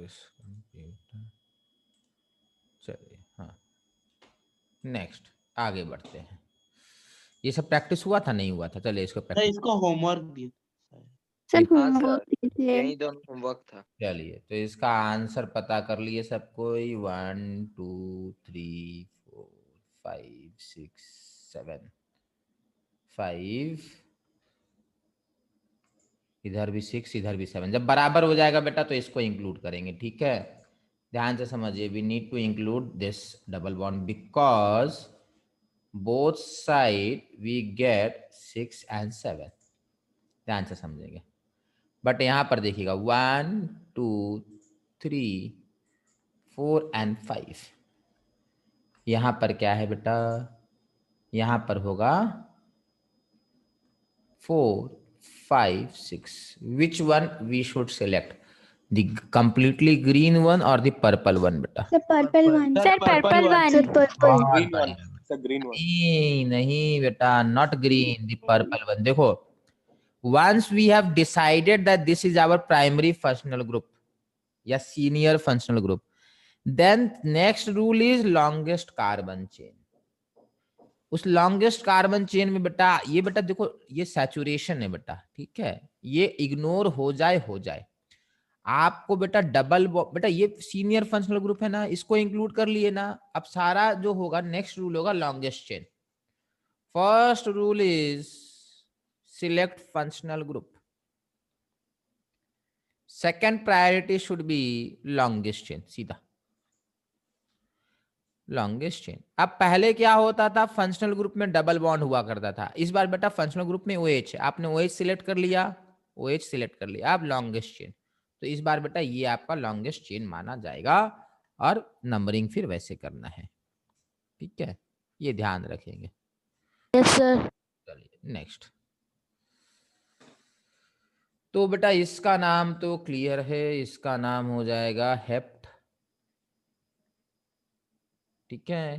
This computer. चलिए हाँ, next आगे बढ़ते हैं। ये सब प्रैक्टिस हुआ था नहीं हुआ था? चलिए इसको सर प्रैक्टिस। इसको होमवर्क दिया सर ठीक। हाँ होमवर्क सर, दीजिए। यही दोनों होमवर्क था। चलिए तो इसका आंसर पता कर लिए सब कोई। 1 2 3 4 5 6 7 5, इधर भी 6, इधर भी 7। जब बराबर हो जाएगा बेटा तो इसको इंक्लूड करेंगे, ठीक है? ध्यान से समझिए, we need to include this double bond because both side we get 6 and 7। ध्यान से समझेंगे। बट यहां पर देखिएगा 1 2 3 4 and 5। यहां पर क्या है बेटा? यहां पर होगा 4 5 6। Which one we should select? The completely green one और द पर्पल वन बेटा? Sir purple one. Sir purple one. Sir purple. बहुत ग्रीन वन बढ़िया। Sir, green one. नहीं नहीं बेटा, not green, the purple one. देखो, once we have decided that this is our primary functional group या senior functional group, then next rule is longest carbon chain। उस longest carbon chain में बेटा, ये बेटा देखो, ये saturation है बेटा, ठीक है? ये इग्नोर हो जाए आपको बेटा डबल बेटा, ये सीनियर फंक्शनल ग्रुप है ना, इसको इंक्लूड कर लिए ना। अब सारा जो होगा नेक्स्ट रूल होगा longest chain. First rule is select functional group, second priority should be longest chain, सीधा लॉन्गेस्ट चेन। अब पहले क्या होता था, फंक्शनल ग्रुप में डबल बॉन्ड हुआ करता था। इस बार बेटा फंक्शनल ग्रुप में OH है, आपने OH सिलेक्ट कर लिया, OH सिलेक्ट कर लिया, अब लॉन्गेस्ट चेन। तो इस बार बेटा ये आपका लॉन्गेस्ट चेन माना जाएगा और नंबरिंग फिर वैसे करना है, ठीक है? ये ध्यान रखेंगे। Yes sir. चलिए नेक्स्ट। तो बेटा इसका नाम तो क्लियर है, इसका नाम हो जाएगा हेप्ट, ठीक है?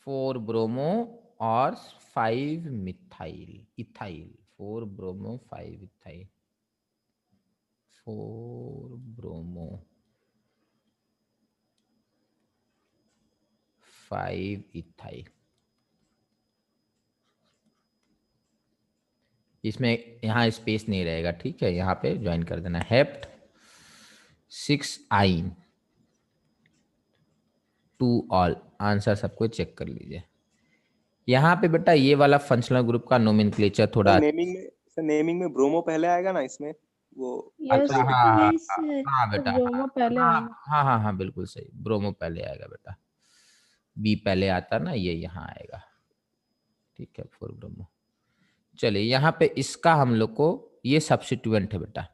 4 ब्रोमो और 5 methyl ethyl. 4 bromo 5 ethyl, 4 bromo 5 ethyl. इसमें यहाँ स्पेस नहीं रहेगा, ठीक है? यहाँ पे ज्वाइन कर देना, हेप्ट 6 आइन 2 ऑल। आंसर सबको चेक कर लीजिए। यहाँ पे बेटा ये वाला फंक्शनल ग्रुप का नोमेनक्लेचर थोड़ा, नेमिंग में ब्रोमो पहले आएगा ना इसमें, वो अच्छा अल्फाबेटिक। हाँ यस सर। हाँ बेटा, ब्रोमो पहले हाँ आएगा। हाँ हाँ हाँ बिल्कुल सही, ब्रोमो पहले आएगा बेटा, बी पहले आता ना, ये यहाँ आएगा, ठीक है? 4 ब्रोमो। चलिए यहाँ पे इसका हम लोग को, ये सब्स्टिट्यूएंट है बेटा,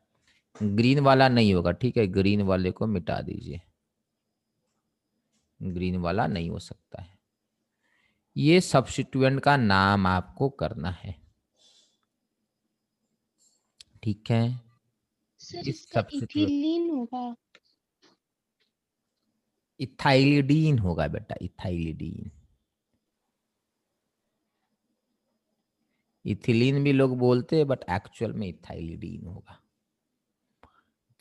ग्रीन वाला नहीं होगा, ठीक है? ग्रीन वाले को मिटा दीजिए, ग्रीन वाला नहीं हो सकता है। ये सब्स्टिट्यूएंट का नाम आपको करना है, ठीक है? सर इस इसका सब्स्टिट्यूएंट इथिलीन होगा। इथाइलिडीन होगा बेटा, इथाइलिडीन। इथिलीन भी लोग बोलते हैं बट एक्चुअल में इथाइलिडीन होगा।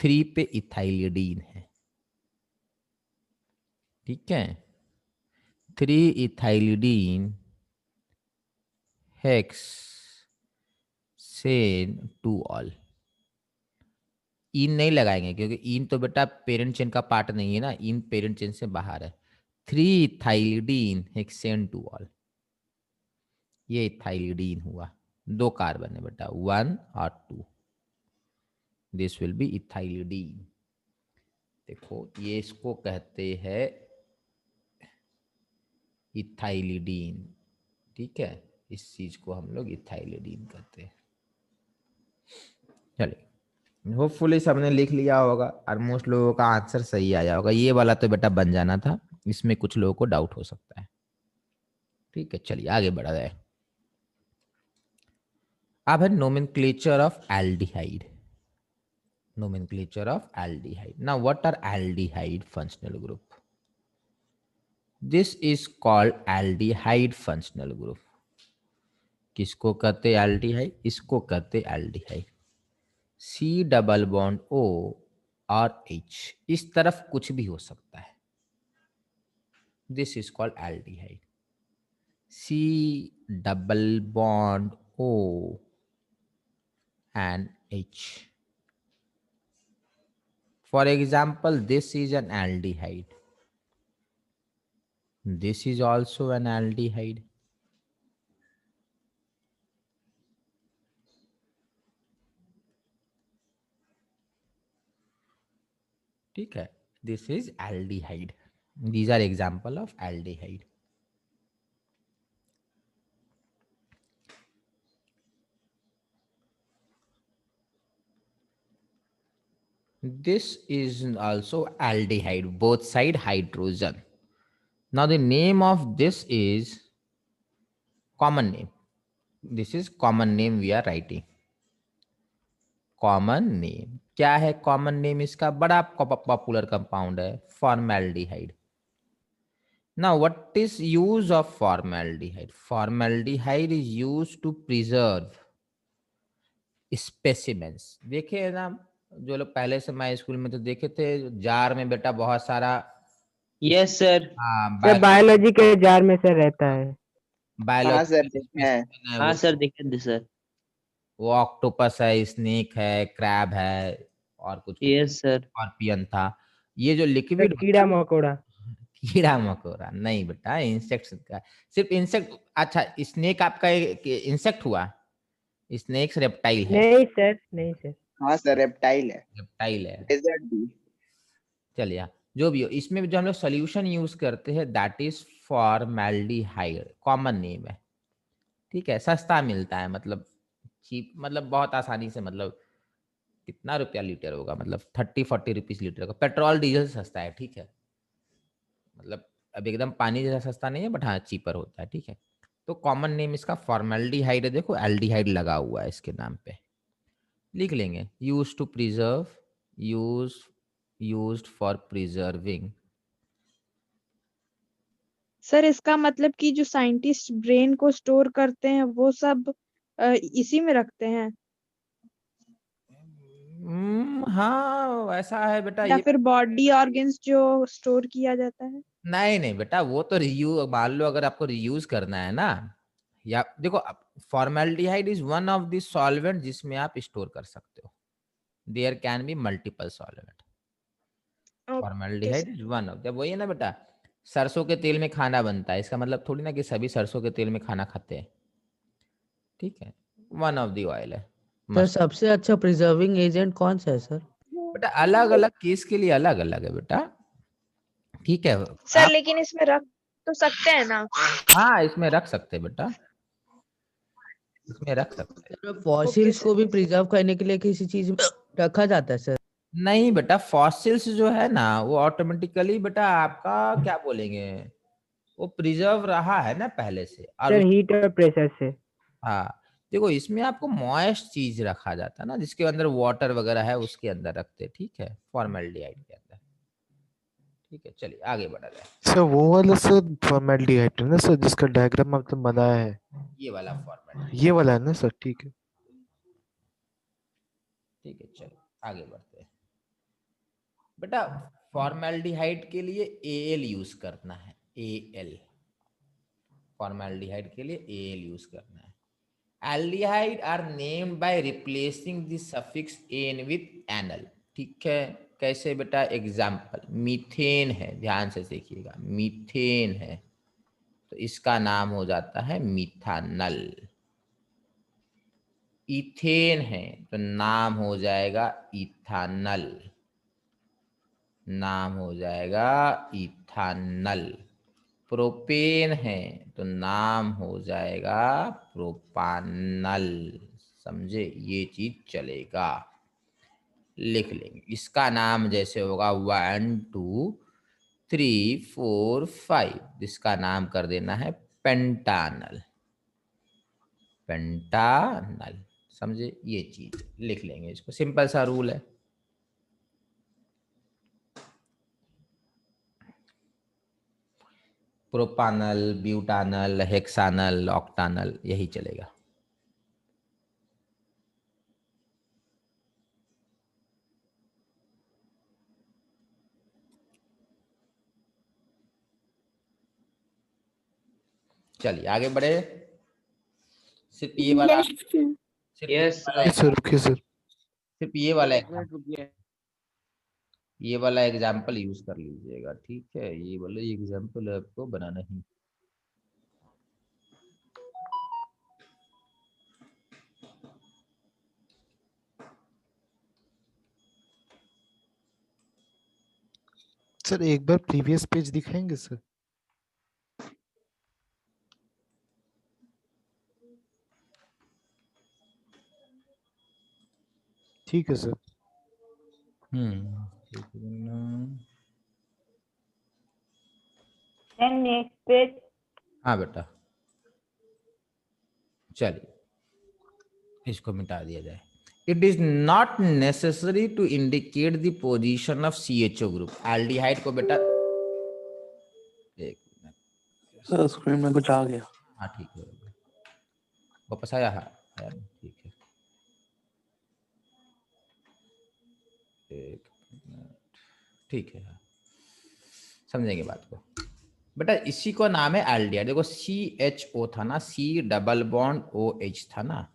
3 पे इथाइलिडीन है, ठीक है? 3 इथाइलिडीन हेक्स सेन 2 ऑल। इन नहीं लगाएंगे क्योंकि इन तो बेटा पेरेंट चेन का पार्ट नहीं है ना, इन पेरेंट चेन से बाहर है। 3 इथाइलिडीन हेक्सेन 2 ऑल, ये इथाइलिडीन हुआ। 2 कार्बन है बेटा, 1 और 2। This will B ethylidene. देखो ये इसको कहते हैं इथाइलिडीन, ठीक है? इस चीज को हम लोग इथाइलिडीन कहते हैं। चलिए, होपफुली सबने लिख लिया होगा, ऑलमोस्ट लोगों का आंसर सही आया होगा। ये वाला तो बेटा बन जाना था, इसमें कुछ लोगों को डाउट हो सकता है, ठीक है? चलिए आगे बढ़ा जाए। अब है nomenclature of aldehyde. Nomenclature of aldehyde. Now what are aldehyde functional group? This is called aldehyde functional group. किसको कहते aldehyde? इसको कहते aldehyde। C double bond O और H, इस तरफ कुछ भी हो सकता है. This is called aldehyde. C double bond O and H. For example, this is an aldehyde. This is also an aldehyde. ठीक है. This is aldehyde. These are example of aldehyde. This is also aldehyde, both side hydrogen. Now the name of this is common name. This is common name we are writing. Common name क्या है? Common name इसका बड़ा popular compound है, formaldehyde. Now what is use of formaldehyde? Formaldehyde is used to preserve specimens. देखे ना जो लोग पहले से मैं स्कूल में तो देखे थे, जार में बेटा बहुत सारा. Yes sir. सर बायोलॉजी के जार में सर रहता है. हाँ सर देखे हैं. हाँ वो सर देखे थे सर. वो ऑक्टोपस है, स्नेक है, क्रैब है और कुछ यस सर. स्कॉर्पियन था. ये जो सर लिक्विड कीड़ा मकोड़ा. कीड़ा मकोड़ा नहीं बेटा, इंसेक्ट का. सिर्फ इंसेक्ट. अच्छा, स्नेक आपका इंसेक्ट हुआ? स्नेक्स रेप्टाइल है. नहीं सर, नहीं सर. हाँ सर रेप्टाइल है. रेप्टाइल है. डेजर्ट भी. चलिए, जो भी हो, इसमें जो हम लोग सोल्यूशन यूज करते हैं that is formaldehyde. Common name है. ठीक है, सस्ता मिलता है, मतलब चीप, मतलब बहुत आसानी से, मतलब कितना रुपया लीटर होगा, मतलब 30-40 रुपीज लीटर का. पेट्रोल डीजल सस्ता है. ठीक है, मतलब अब एकदम पानी जैसा सस्ता नहीं है, बट हाँ चीपर होता है. ठीक है, तो कॉमन नेम इसका फॉर्मेल्डिहाइड है. देखो एल्डिहाइड लगा हुआ है इसके नाम पे, लिख लेंगे. Use to preserve, used for preserving. Sir इसका मतलब कि जो साइंटिस्ट ब्रेन को स्टोर करते हैं वो सब इसी में रखते हैं, हाँ वैसा है बेटा. या ये फिर बॉडी ऑर्गन्स जो स्टोर किया जाता है? नहीं बेटा, वो तो रियूज, मान लो अगर आपको रियूज करना है ना, या देखो formaldehyde is one of the solvent जिसमें आप स्टोर कर सकते हो. There can be multiple solvent. Formaldehyde is one of. जब वही है ना बेटा, सरसों के तेल में खाना बनता है, इसका मतलब थोड़ी ना कि सभी सरसों के तेल में खाना खाते हैं. ठीक है, वन ऑफ द ऑयल है. सर सबसे अच्छा प्रिजर्विंग एजेंट कौन सा है सर? बेटा अलग अलग केस के लिए अलग अलग है बेटा. ठीक है सर लेकिन इसमें रख तो सकते हैं ना? हाँ इसमें रख सकते हैं बेटा, इसमें रख सकते हैं. सर फॉसिल्स को भी प्रिजर्व करने के लिए किसी चीज में रखा जाता है सर? नहीं बेटा, फॉसिल्स जो है ना वो ऑटोमेटिकली बेटा आपका क्या बोलेंगे, वो प्रिजर्व रहा है ना पहले से. और सर हीट और प्रेशर से. हाँ देखो, इसमें आपको मॉइस्ट चीज रखा जाता है ना, जिसके अंदर वाटर वगैरह है उसके अंदर रखते हैं. ठीक है, फॉर्मेल्डिहाइड के अंदर. ठीक है, चलिए आगे बढ़ा जाए. सर वो वाला सर फॉर्मेल्डिहाइड है ना सर, जिसका डायग्राम आपने बनाया है, ये वाला फॉर्मेल्डिहाइड. ये वाला है ना सर? ठीक है. ठीक है, चलो आगे बढ़ते हैं. बेटा फॉर्मेल्डिहाइड के लिए एल यूज करना है. एल फॉर्मेल्डिहाइड के लिए एल यूज करना है. Aldehyde are named by replacing the suffix ane with anal. ठीक है, कैसे बेटा? एग्जाम्पल, मीथेन है, ध्यान से देखिएगा, मीथेन है तो इसका नाम हो जाता है मिथानल. इथेन है तो नाम हो जाएगा इथानल, नाम हो जाएगा इथानल. प्रोपेन है तो नाम हो जाएगा प्रोपानल. समझे? ये चीज चलेगा, लिख लेंगे. इसका नाम जैसे होगा 1 2 3 4 5, इसका नाम कर देना है पेंटानल. पेंटानल, समझे? ये चीज लिख लेंगे, इसको सिंपल सा रूल है. प्रोपानल, ब्यूटानल, हेक्सानल, ऑक्टानल, यही चलेगा. चलिए आगे बढ़े। सिर्फ ये वाला, सिर्फ ये Yes, वाला sir. सर रुकिए सर। सिर्फ ये वाला एक मिनट रुकिए। ये वाला एग्जाम्पल यूज कर लीजिएगा, ठीक है। ये वाला एग्जाम्पल आपको बनाना ही। सर एक बार प्रीवियस पेज दिखाएंगे सर? ठीक है सर। ठीक है ना। Next page. हाँ बेटा, चलिए इसको मिटा दिया जाए। It is not necessary to indicate the position of CHO group. Aldehyde को बेटा, एक मिनट, सर स्क्रीन में कुछ आ गया। हाँ ठीक है, वापस आया। हाँ आया, ठीक है। एक मिनट, ठीक है, हाँ समझेंगे बात को। बेटा इसी को नाम है एल्डिहाइड। देखो CHO था ना, C डबल बॉन्ड OH था ना,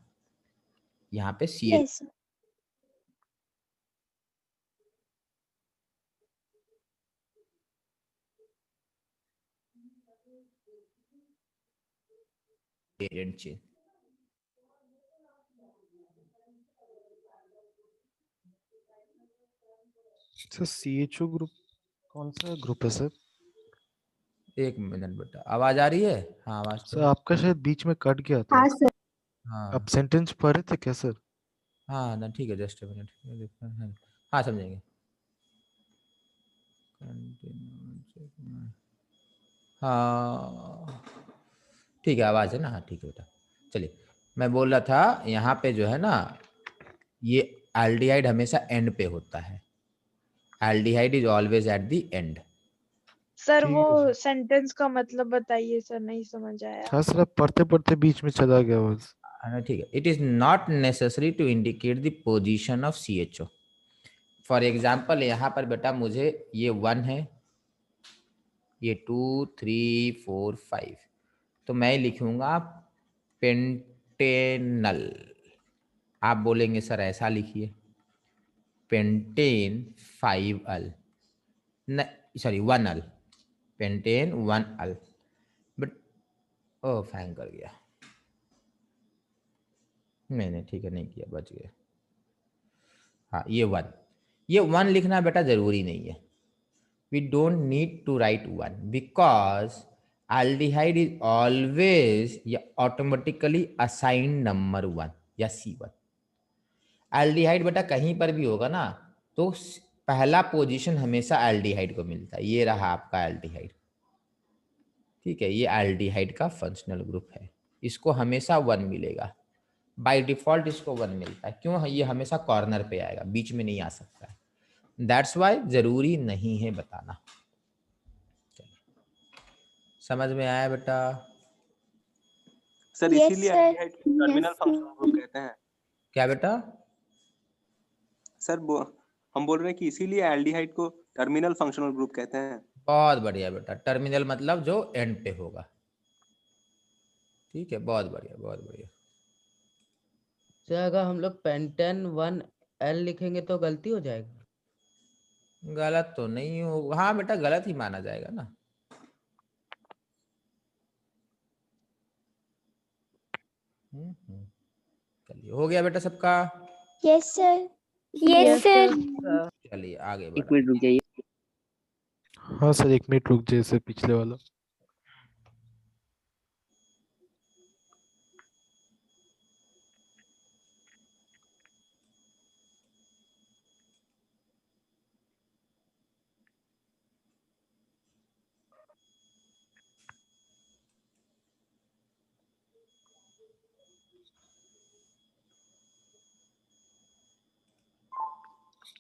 यहाँ पे CH। Parent chain. Sir CHO group कौन सा ग्रुप है सर? एक मिनट बेटा, आवाज आ रही है? हाँ आवाज सर तो, आपका शायद बीच में कट गया था। हाँ सर। हाँ आप सेंटेंस पढ़ रहे थे क्या सर? हाँ ना, ठीक है, जस्ट अ मिनट। हाँ समझेंगे। हाँ ठीक है, आवाज है ना, हाँ ठीक है बेटा। चलिए मैं बोल रहा था यहाँ पे जो है ना, ये एल्डिहाइड हमेशा एंड पे होता है। Aldehyde is always at the end. Sir ठीक वो है सर। सेंटेंस का मतलब बताइए सर, नहीं समझ आया। हाँ सर, आप पढ़ते पढ़ते बीच में चला गया बस। ठीक है। It is not necessary to indicate the position of CHO। For example यहाँ पर बेटा मुझे ये 1 है, ये 2 3 4 5, तो मैं लिखूंगा पेंटेनल। आप बोलेंगे सर ऐसा लिखिए, pentane 5 al, sorry 1 al, pentane 1 al. But ओ फैंग कर गया, नहीं ठीक है, नहीं किया, बच गया। हाँ ये 1 लिखना बेटा जरूरी नहीं है। We don't need to write 1 because aldehyde is always automatically assigned number 1 या C1। aldehyde बेटा कहीं पर भी होगा ना, तो पहला पोजीशन हमेशा aldehyde को मिलता है। ये रहा आपका aldehyde, ठीक है। ये aldehyde का फंक्शनल ग्रुप है, इसको हमेशा 1 मिलेगा। बाय डिफॉल्ट इसको 1 मिलता है। क्यों? ये हमेशा कॉर्नर पे आएगा, बीच में नहीं आ सकता है। दैट्स वाई जरूरी नहीं है बताना। समझ में आया बेटा? सर Yes, इसीलिए sir. Aldehyde terminal Yes, functional group कहते हैं। क्या बेटा? सर हम बोल रहे हैं कि इसीलिए एल्डिहाइड को टर्मिनल फंक्शनल ग्रुप कहते हैं। बहुत बढ़िया बेटा, टर्मिनल मतलब जो एंड पे होगा, ठीक है। बहुत बढ़िया, बहुत बढ़िया। सर अगर हम लोग पेंटेन 1L लिखेंगे तो गलती हो जाएगा? गलत तो नहीं होगा, हाँ बेटा गलत ही माना जाएगा ना। चलिए हो गया बेटा सबका? Yes, sir. Yes, sir. चलिए आगे एक बढ़ा। मिनट रुक जाइए। हाँ सर, एक मिनट रुक जाइए सर, पिछले वाला।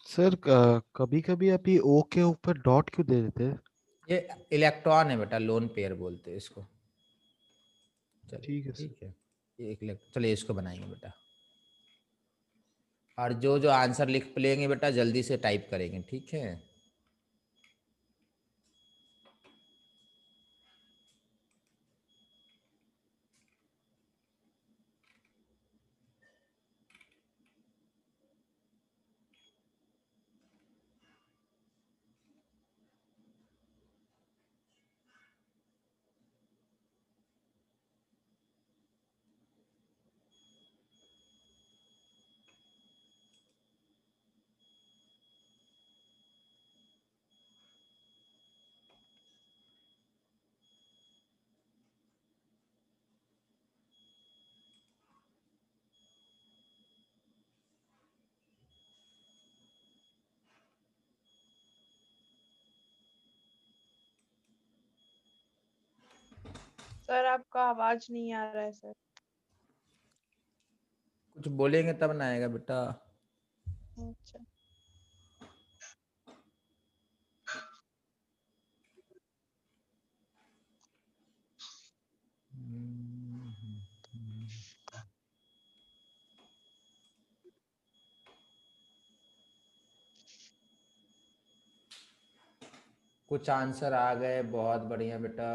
सर कभी कभी आप ये ओ के ऊपर डॉट क्यों दे देते हैं? ये इलेक्ट्रॉन है बेटा, लोन पेयर बोलते हैं इसको। चलिए ठीक है सर। ठीक है, ये एक चलिए इसको बनाएंगे बेटा। और जो जो आंसर लिख लेंगे बेटा जल्दी से टाइप करेंगे, ठीक है। सर आपका आवाज नहीं आ रहा है सर। कुछ बोलेंगे तब ना आएगा बेटा। अच्छा। कुछ आंसर आ गए, बहुत बढ़िया बेटा।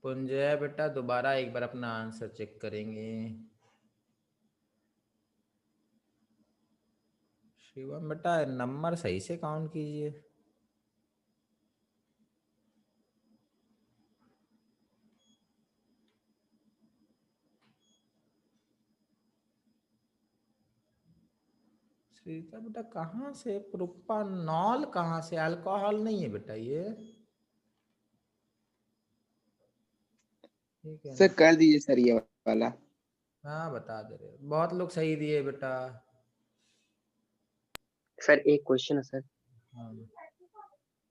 पुंजय बेटा दोबारा एक बार अपना आंसर चेक करेंगे। शिवम बेटा नंबर सही से काउंट कीजिए। श्रीता बेटा कहाँ से, प्रोपानॉल कहाँ से, अल्कोहल नहीं है बेटा ये। ठीक है सर ना? कर दीजिए सर ये वाला। हाँ बता दे रहे, बहुत लोग सही दिए बेटा। सर एक क्वेश्चन है सर। हाँ।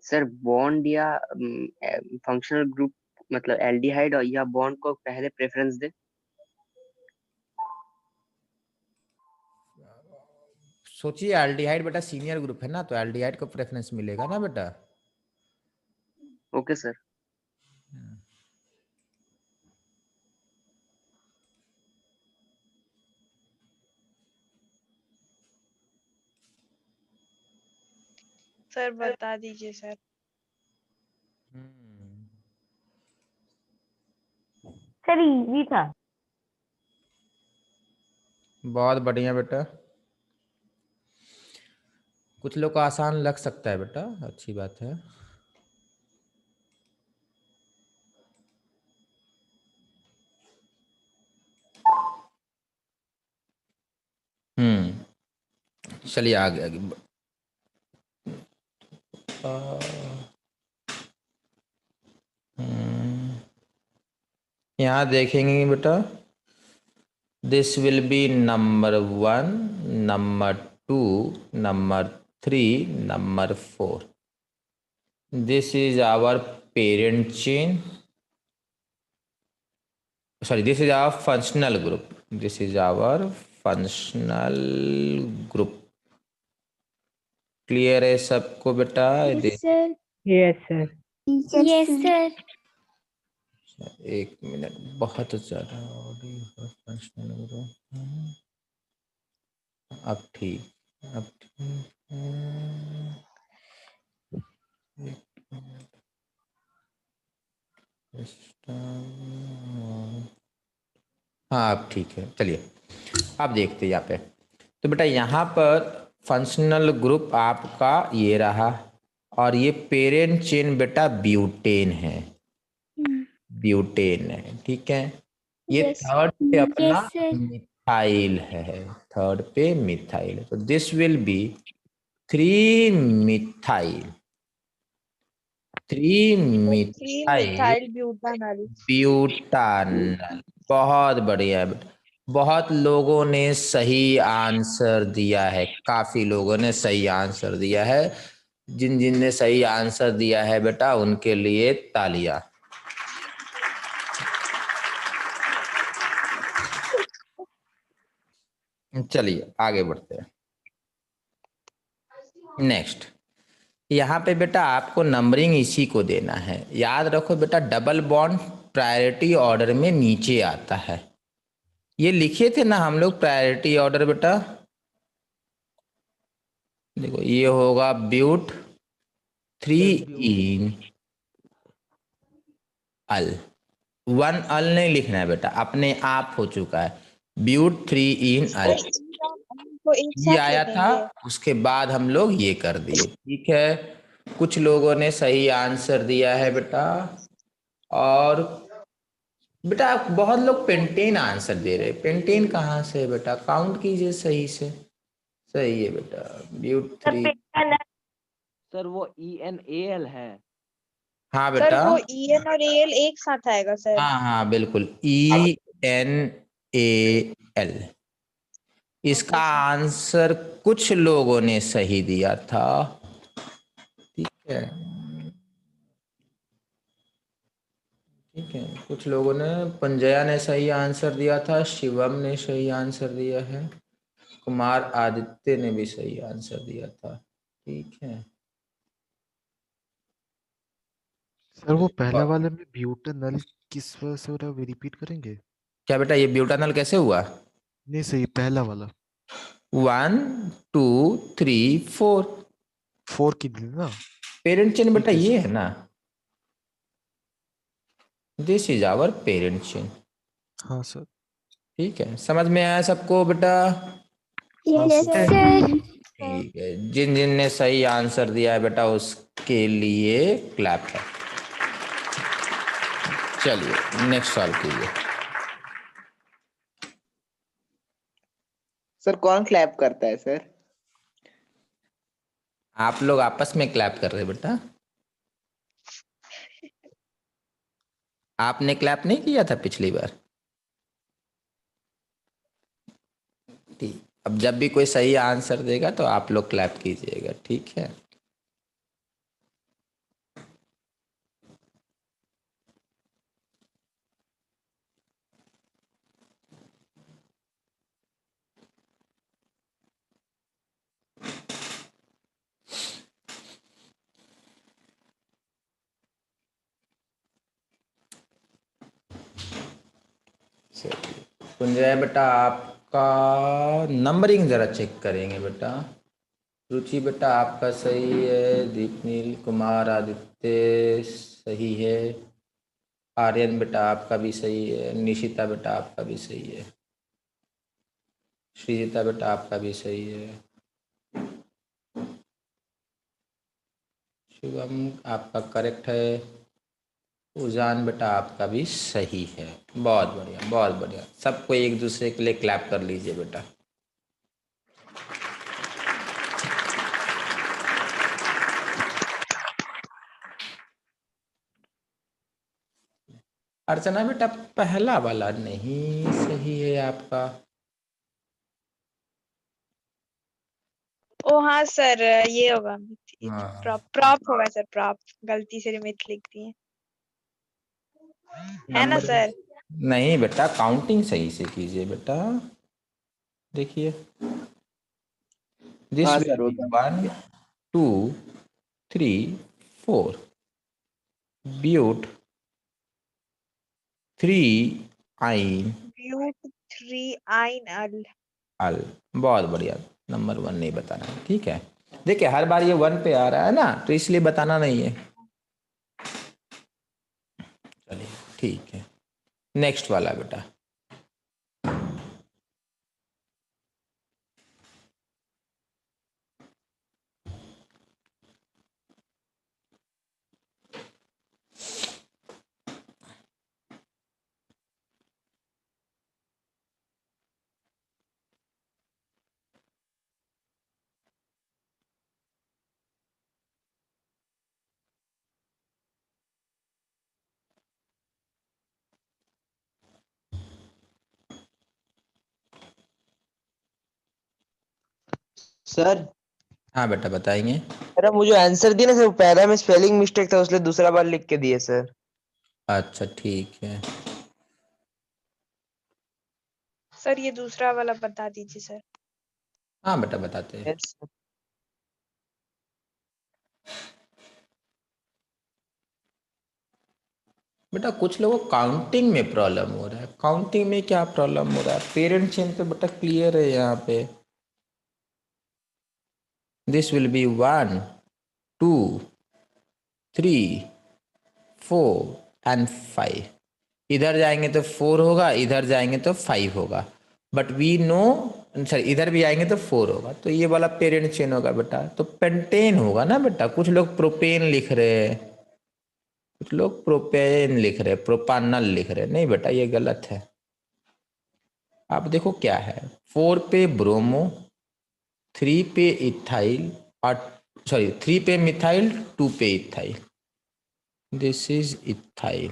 सर बॉन्ड या फंक्शनल ग्रुप मतलब एल्डिहाइड और या बॉन्ड को पहले प्रेफरेंस दे। सोचिए एल्डिहाइड बेटा सीनियर ग्रुप है ना, तो एल्डिहाइड को प्रेफरेंस मिलेगा ना बेटा। Okay sir. सर बता दीजिए सर। सर इजी था। बहुत बढ़िया बेटा। कुछ लोग को आसान लग सकता है बेटा, अच्छी बात है। चलिए आगे आगे। यहाँ देखेंगे बेटा, this will B number 1, number 2, number 3, number 4. This is our parent chain. Sorry, this is our functional group. This is our functional group. Clear है सबको बेटा? Yes sir. Yes sir. Yes sir. एक मिनट, बहुत ज्यादा functional group. अब ठीक, अब ठीक है। हाँ अब ठीक है, चलिए अब देखते हैं यहाँ पे। तो बेटा यहाँ पर फंक्शनल ग्रुप आपका ये रहा, और ये पेरेंट चेन बेटा ब्यूटेन है, ब्यूटेन है, ठीक है। ये Yes. थर्ड पे अपना Yes, sir. मिथाइल है, थर्ड पे मिथाइल है, तो this will be 3 methyl, 3 methyl methyl butanal. Butanal. बहुत बढ़िया बेटा, बहुत लोगों ने सही आंसर दिया है, काफी लोगों ने सही आंसर दिया है। जिन जिन ने सही आंसर दिया है बेटा उनके लिए तालियां। चलिए आगे बढ़ते हैं। नेक्स्ट, यहाँ पे बेटा आपको नंबरिंग इसी को देना है। याद रखो बेटा, डबल बॉन्ड प्रायोरिटी ऑर्डर में नीचे आता है। ये लिखे थे ना हम लोग प्रायोरिटी ऑर्डर बेटा। देखो ये होगा ब्यूट 3 इन अल, 1 अल नहीं लिखना है बेटा, अपने आप हो चुका है ब्यूट 3 इन अल। तो एक ये साथ आया था, लिखेंगे। उसके बाद हम लोग ये कर दिए, ठीक है। कुछ लोगों ने सही आंसर दिया है बेटा, और बेटा बहुत लोग पेंटेन आंसर दे रहे हैं। पेंटेन कहाँ से है बेटा, काउंट कीजिए सही से। सही है बेटा, ब्यूट 3। सर वो ENAL है। हाँ सर बेटा, वो EN और AL एक साथ आएगा सर। हाँ हाँ बिल्कुल, ENAL। इसका ओके सर। आंसर कुछ लोगों ने सही दिया था, ठीक है, ठीक है, कुछ लोगों ने, पंजया ने सही आंसर दिया था, शिवम ने सही आंसर दिया है, कुमार आदित्य ने भी सही आंसर दिया था, ठीक है। सर वो पहला वाले में ब्यूटेनल किस वजह से हो रहा है, वो रिपीट करेंगे? क्या बेटा, ये ब्यूटानल कैसे हुआ? नहीं सही, पहला वाला 1 2 3 4 4 की दिन ना। पेरेंट चेन बेटा ठीक है ये सर। है ना, this is our parent chain, हाँ सर। ठीक है, समझ में आया सबको बेटा? हाँ यस सर। सर। ठीक है, जिन जिन ने सही आंसर दिया है बेटा उसके लिए क्लैप है। चलिए नेक्स्ट सवाल कीजिए। सर कौन क्लैप करता है सर? आप लोग आपस में क्लैप कर रहे हैं बेटा, आपने क्लैप नहीं किया था पिछली बार, ठीक, अब जब भी कोई सही आंसर देगा तो आप लोग क्लैप कीजिएगा, ठीक है। कुंजय बेटा आपका नंबरिंग जरा चेक करेंगे बेटा। रुचि बेटा आपका सही है, दीपनील कुमार आदित्य सही है, आर्यन बेटा आपका भी सही है, निशिता बेटा आपका भी सही है, श्रीजिता बेटा आपका भी सही है, शिवम आपका करेक्ट है, उजान बेटा आपका भी सही है। बहुत बढ़िया बहुत बढ़िया, सबको एक दूसरे के लिए क्लैप कर लीजिए बेटा। अर्चना बेटा पहला वाला नहीं सही है आपका, ओ हाँ सर, ये होगा हाँ प्रॉप होगा सर, प्रॉप गलती से मिथ लिख दिए, है ना नंबर सर? नहीं बेटा, काउंटिंग सही से कीजिए बेटा, देखिए दिस हाँ विल सर वो बी तो 1 2 3 4 ब्यूट 3 आइन ब्यूट 3 आइन अल। अल, बहुत बढ़िया, नंबर 1 नहीं बताना है, ठीक है। देखिए हर बार ये 1 पे आ रहा है ना, तो इसलिए बताना नहीं है, चलिए ठीक है। नेक्स्ट वाला बेटा, सर हाँ बेटा बताएंगे। सर मुझे आंसर दिया ना सर, पहला में स्पेलिंग मिस्टेक था इसलिए दूसरा बार लिख के दिए सर। अच्छा ठीक है, सर ये दूसरा वाला बता दीजिए सर। हाँ बेटा बताते हैं। Yes sir. बेटा कुछ लोगों को काउंटिंग में प्रॉब्लम हो रहा है, काउंटिंग में क्या प्रॉब्लम हो रहा है, पेरेंट चेन तो बेटा क्लियर है यहाँ पे, दिस विल बी 1 2 3 4 एंड 5, इधर जाएंगे तो 4 होगा, इधर जाएंगे तो 5 होगा, बट वी नो, सर इधर भी आएंगे तो 4 होगा, तो ये वाला पेरेंट चेन होगा बेटा, तो पेंटेन होगा ना बेटा। कुछ लोग प्रोपेन लिख रहे हैं, कुछ लोग प्रोपेन लिख रहे हैं, प्रोपानल लिख रहे हैं, नहीं बेटा ये गलत है। आप देखो क्या है, 4 पे ब्रोमो, 3 पे इथाइल, और सॉरी 3 पे मिथाइल, 2 पे ethyl, this is ethyl.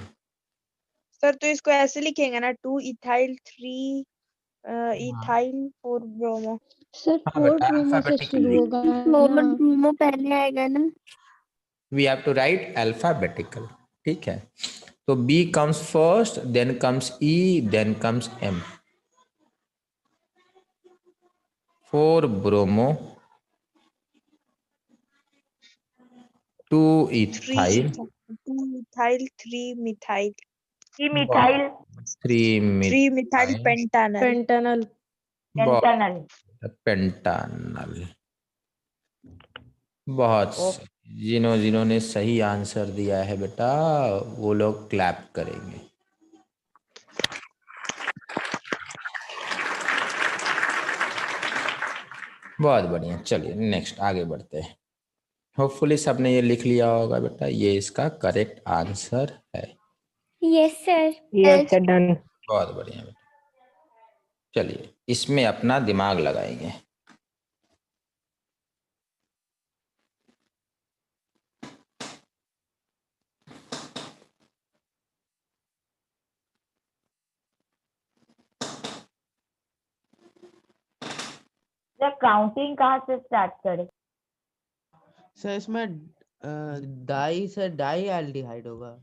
Sir तो इसको ऐसे लिखेंगे ना, 2 इथाइल 3 इथाइल 4 ब्रोमो। सर हाँ 4 बेटा, ब्रोमो से अल्फाबेटिकली शुरू होगा ना। ब्रोमो पहले आएगा ना। We have to write alphabetical. ठीक है, तो B comes first, then comes E, then comes M. 4 bromo, 2 3 ethyl, 2 ethyl 3 methyl, 3 methyl 3 3 methyl methyl pentanal. Pentanal. Pentanal. Pentanal. बहुत सही। जिन्होंने सही आंसर दिया है बेटा, वो लोग क्लैप करेंगे। बहुत बढ़िया, चलिए नेक्स्ट आगे बढ़ते हैं। होपफुली सबने ये लिख लिया होगा बेटा, ये इसका करेक्ट आंसर है। Yes sir. Yes sir, done. बहुत बढ़िया बेटा, चलिए इसमें अपना दिमाग लगाएंगे। सर काउंटिंग कहाँ से स्टार्ट करें? सर इसमें डाई से डाई एल्डिहाइड होगा।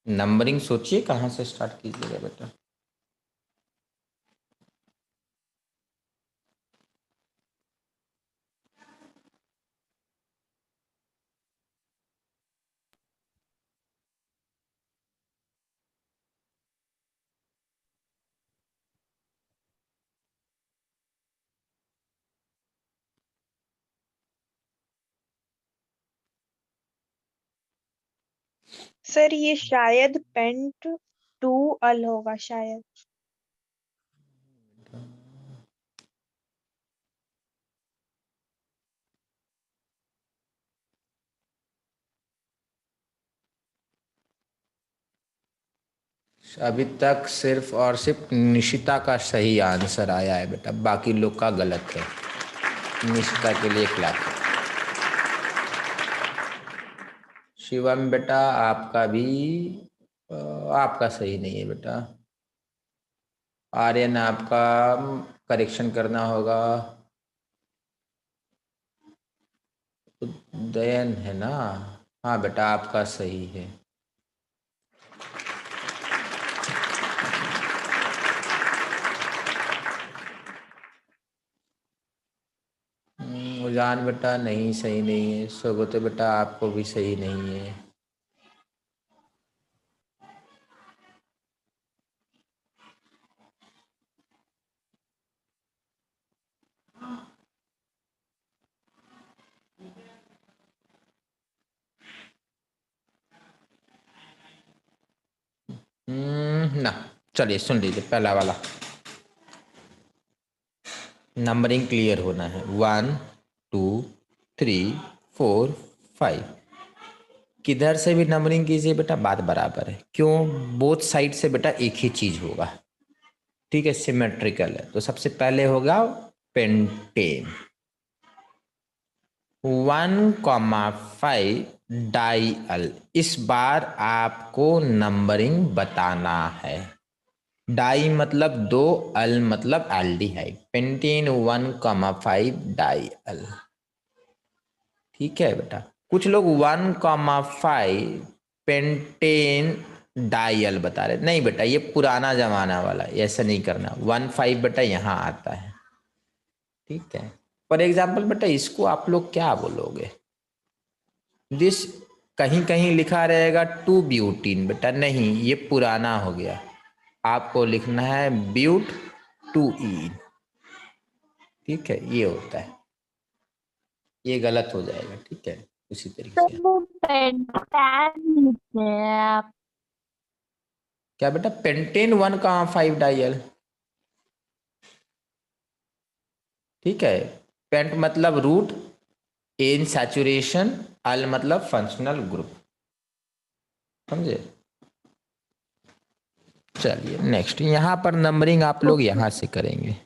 नंबरिंग सोचिए कहाँ से स्टार्ट कीजिएगा बेटा। सर ये शायद पेंट 2 अल होगा शायद। अभी तक सिर्फ और सिर्फ निशिता का सही आंसर आया है बेटा, बाकी लोग का गलत है। निशिता के लिए क्लैप। शिवम बेटा आपका भी आपका सही नहीं है बेटा। आर्यन आपका करेक्शन करना होगा। उदयन है ना, हाँ बेटा आपका सही है। उजान बेटा नहीं, सही नहीं है। सोगोते बेटा आपको भी सही नहीं है। ना, चलिए सुन लीजिए पहला वाला। नंबरिंग क्लियर होना है। 1 2 3 4 5। किधर से भी नंबरिंग कीजिए बेटा बात बराबर है। क्यों? बोथ साइड से बेटा एक ही चीज होगा। ठीक है, सिमेट्रिकल है। तो सबसे पहले होगा पेंटेन। 1,5 डाइअल। इस बार आपको नंबरिंग बताना है। डाई मतलब 2, अल मतलब एल्डिहाइड। पेंटेन 1,5 डाइअल। ठीक है बेटा, कुछ लोग 1,5 पेंटेन डाइअल बता रहे। नहीं बेटा, ये पुराना जमाना वाला, ऐसा नहीं करना। 1,5 बेटा यहाँ आता है। ठीक है, फॉर एग्जाम्पल बेटा इसको आप लोग क्या बोलोगे? दिस कहीं कहीं लिखा रहेगा 2 ब्यूटीन। बेटा नहीं, ये पुराना हो गया। आपको लिखना है ब्यूट 2 ईन। ठीक है, ये होता है, ये गलत हो जाएगा। ठीक है, उसी तरीके से। वो पेंटान लिखते हैं आप। क्या बेटा? पेंटेन 1,5 डाइअल। ठीक है, पेंट मतलब रूट, एन सैचुरेशन, अल मतलब फंक्शनल ग्रुप। समझे? चलिए नेक्स्ट, यहां पर नंबरिंग आप लोग यहां से करेंगे।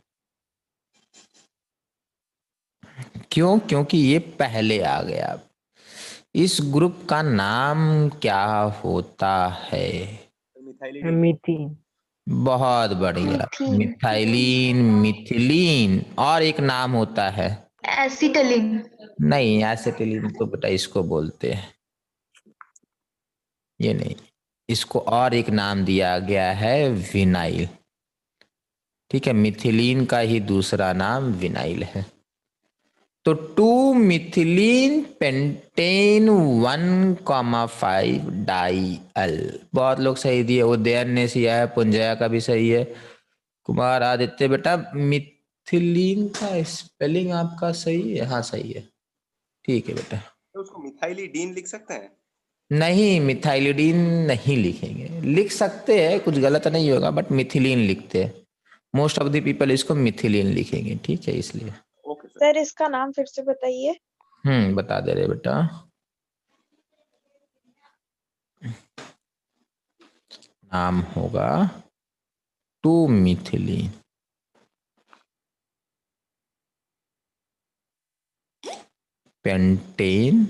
क्यों? क्योंकि ये पहले आ गया। इस ग्रुप का नाम क्या होता है? मिथाइलिन। मीथेन। बहुत बढ़िया, मिथाइलिन, मिथिलीन, और एक नाम होता है एसिटिलीन। नहीं, एसिटिलीन तो बेटा इसको बोलते हैं, ये नहीं, इसको और एक नाम दिया गया है विनाइल। ठीक है, मिथिलीन का ही दूसरा नाम विनाइल है। तो 2 मिथिलीन पेंटेन 1,5 डाइअल। बहुत लोग सही दिए, उदयन ने सिया है, पुंजया का भी सही है, कुमार आदित्य। बेटा मिथिलीन का स्पेलिंग आपका सही है? हाँ सही है, ठीक है बेटा। तो उसको मिथाइलिडीन लिख सकते हैं? नहीं, मिथाइलिडीन नहीं लिखेंगे, लिख सकते हैं, कुछ गलत नहीं होगा, बट मिथिलीन लिखते हैं। मोस्ट ऑफ द पीपल इसको मिथिलीन लिखेंगे, ठीक है, इसलिए। Okay sir. सर इसका नाम फिर से बताइए। बता दे रहे बेटा। नाम होगा 2 मिथिलीन पेंटेन,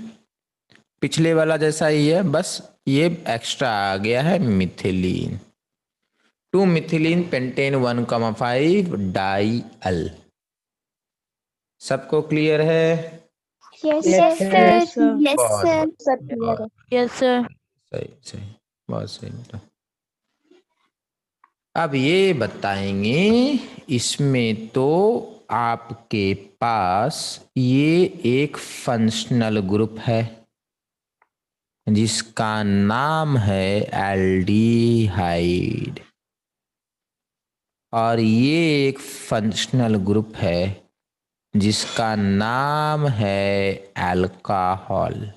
पिछले वाला जैसा ही है, बस ये एक्स्ट्रा आ गया है मिथिलीन। 2 methylene pentane 1,5 डाइअल। सबको क्लियर है? Yes Yes, sir. sir. Yes बहुत सर। सर क्लियर है। Yes sir. सही सही, बहुत सही बेटा। अब ये बताएंगे, इसमें तो आपके पास ये एक फंक्शनल ग्रुप है जिसका नाम है एल्डिहाइड, और ये एक फंक्शनल ग्रुप है जिसका नाम है अल्कोहल।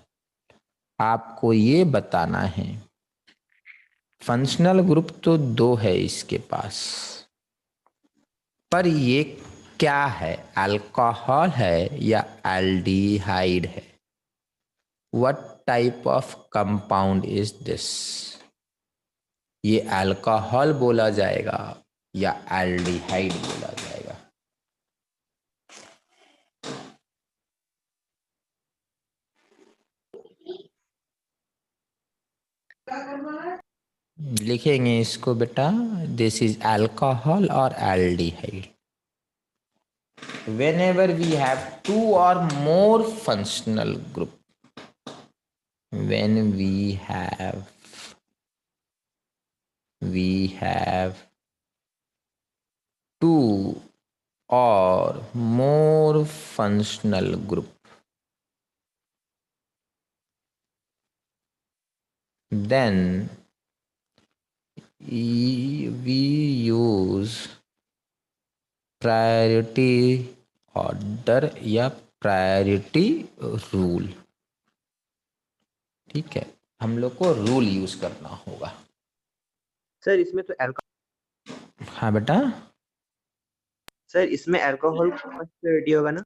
आपको ये बताना है, फंक्शनल ग्रुप तो 2 है इसके पास, पर ये क्या है, अल्कोहल है या एल्डिहाइड है? What type of compound is this? ये अल्कोहल बोला जाएगा या एल्डिहाइड बोला जाएगा? लिखेंगे इसको बेटा, दिस इज अल्कोहल और aldehyde. Whenever we have 2 or more functional group, when we have 2 or more functional group, then we use priority order या प्रायोरिटी रूल। ठीक है, हम लोग को रूल यूज करना होगा। सर इसमें तो हाँ बेटा, सर इसमें अल्कोहल फर्स्ट प्रायोरिटी होगा ना?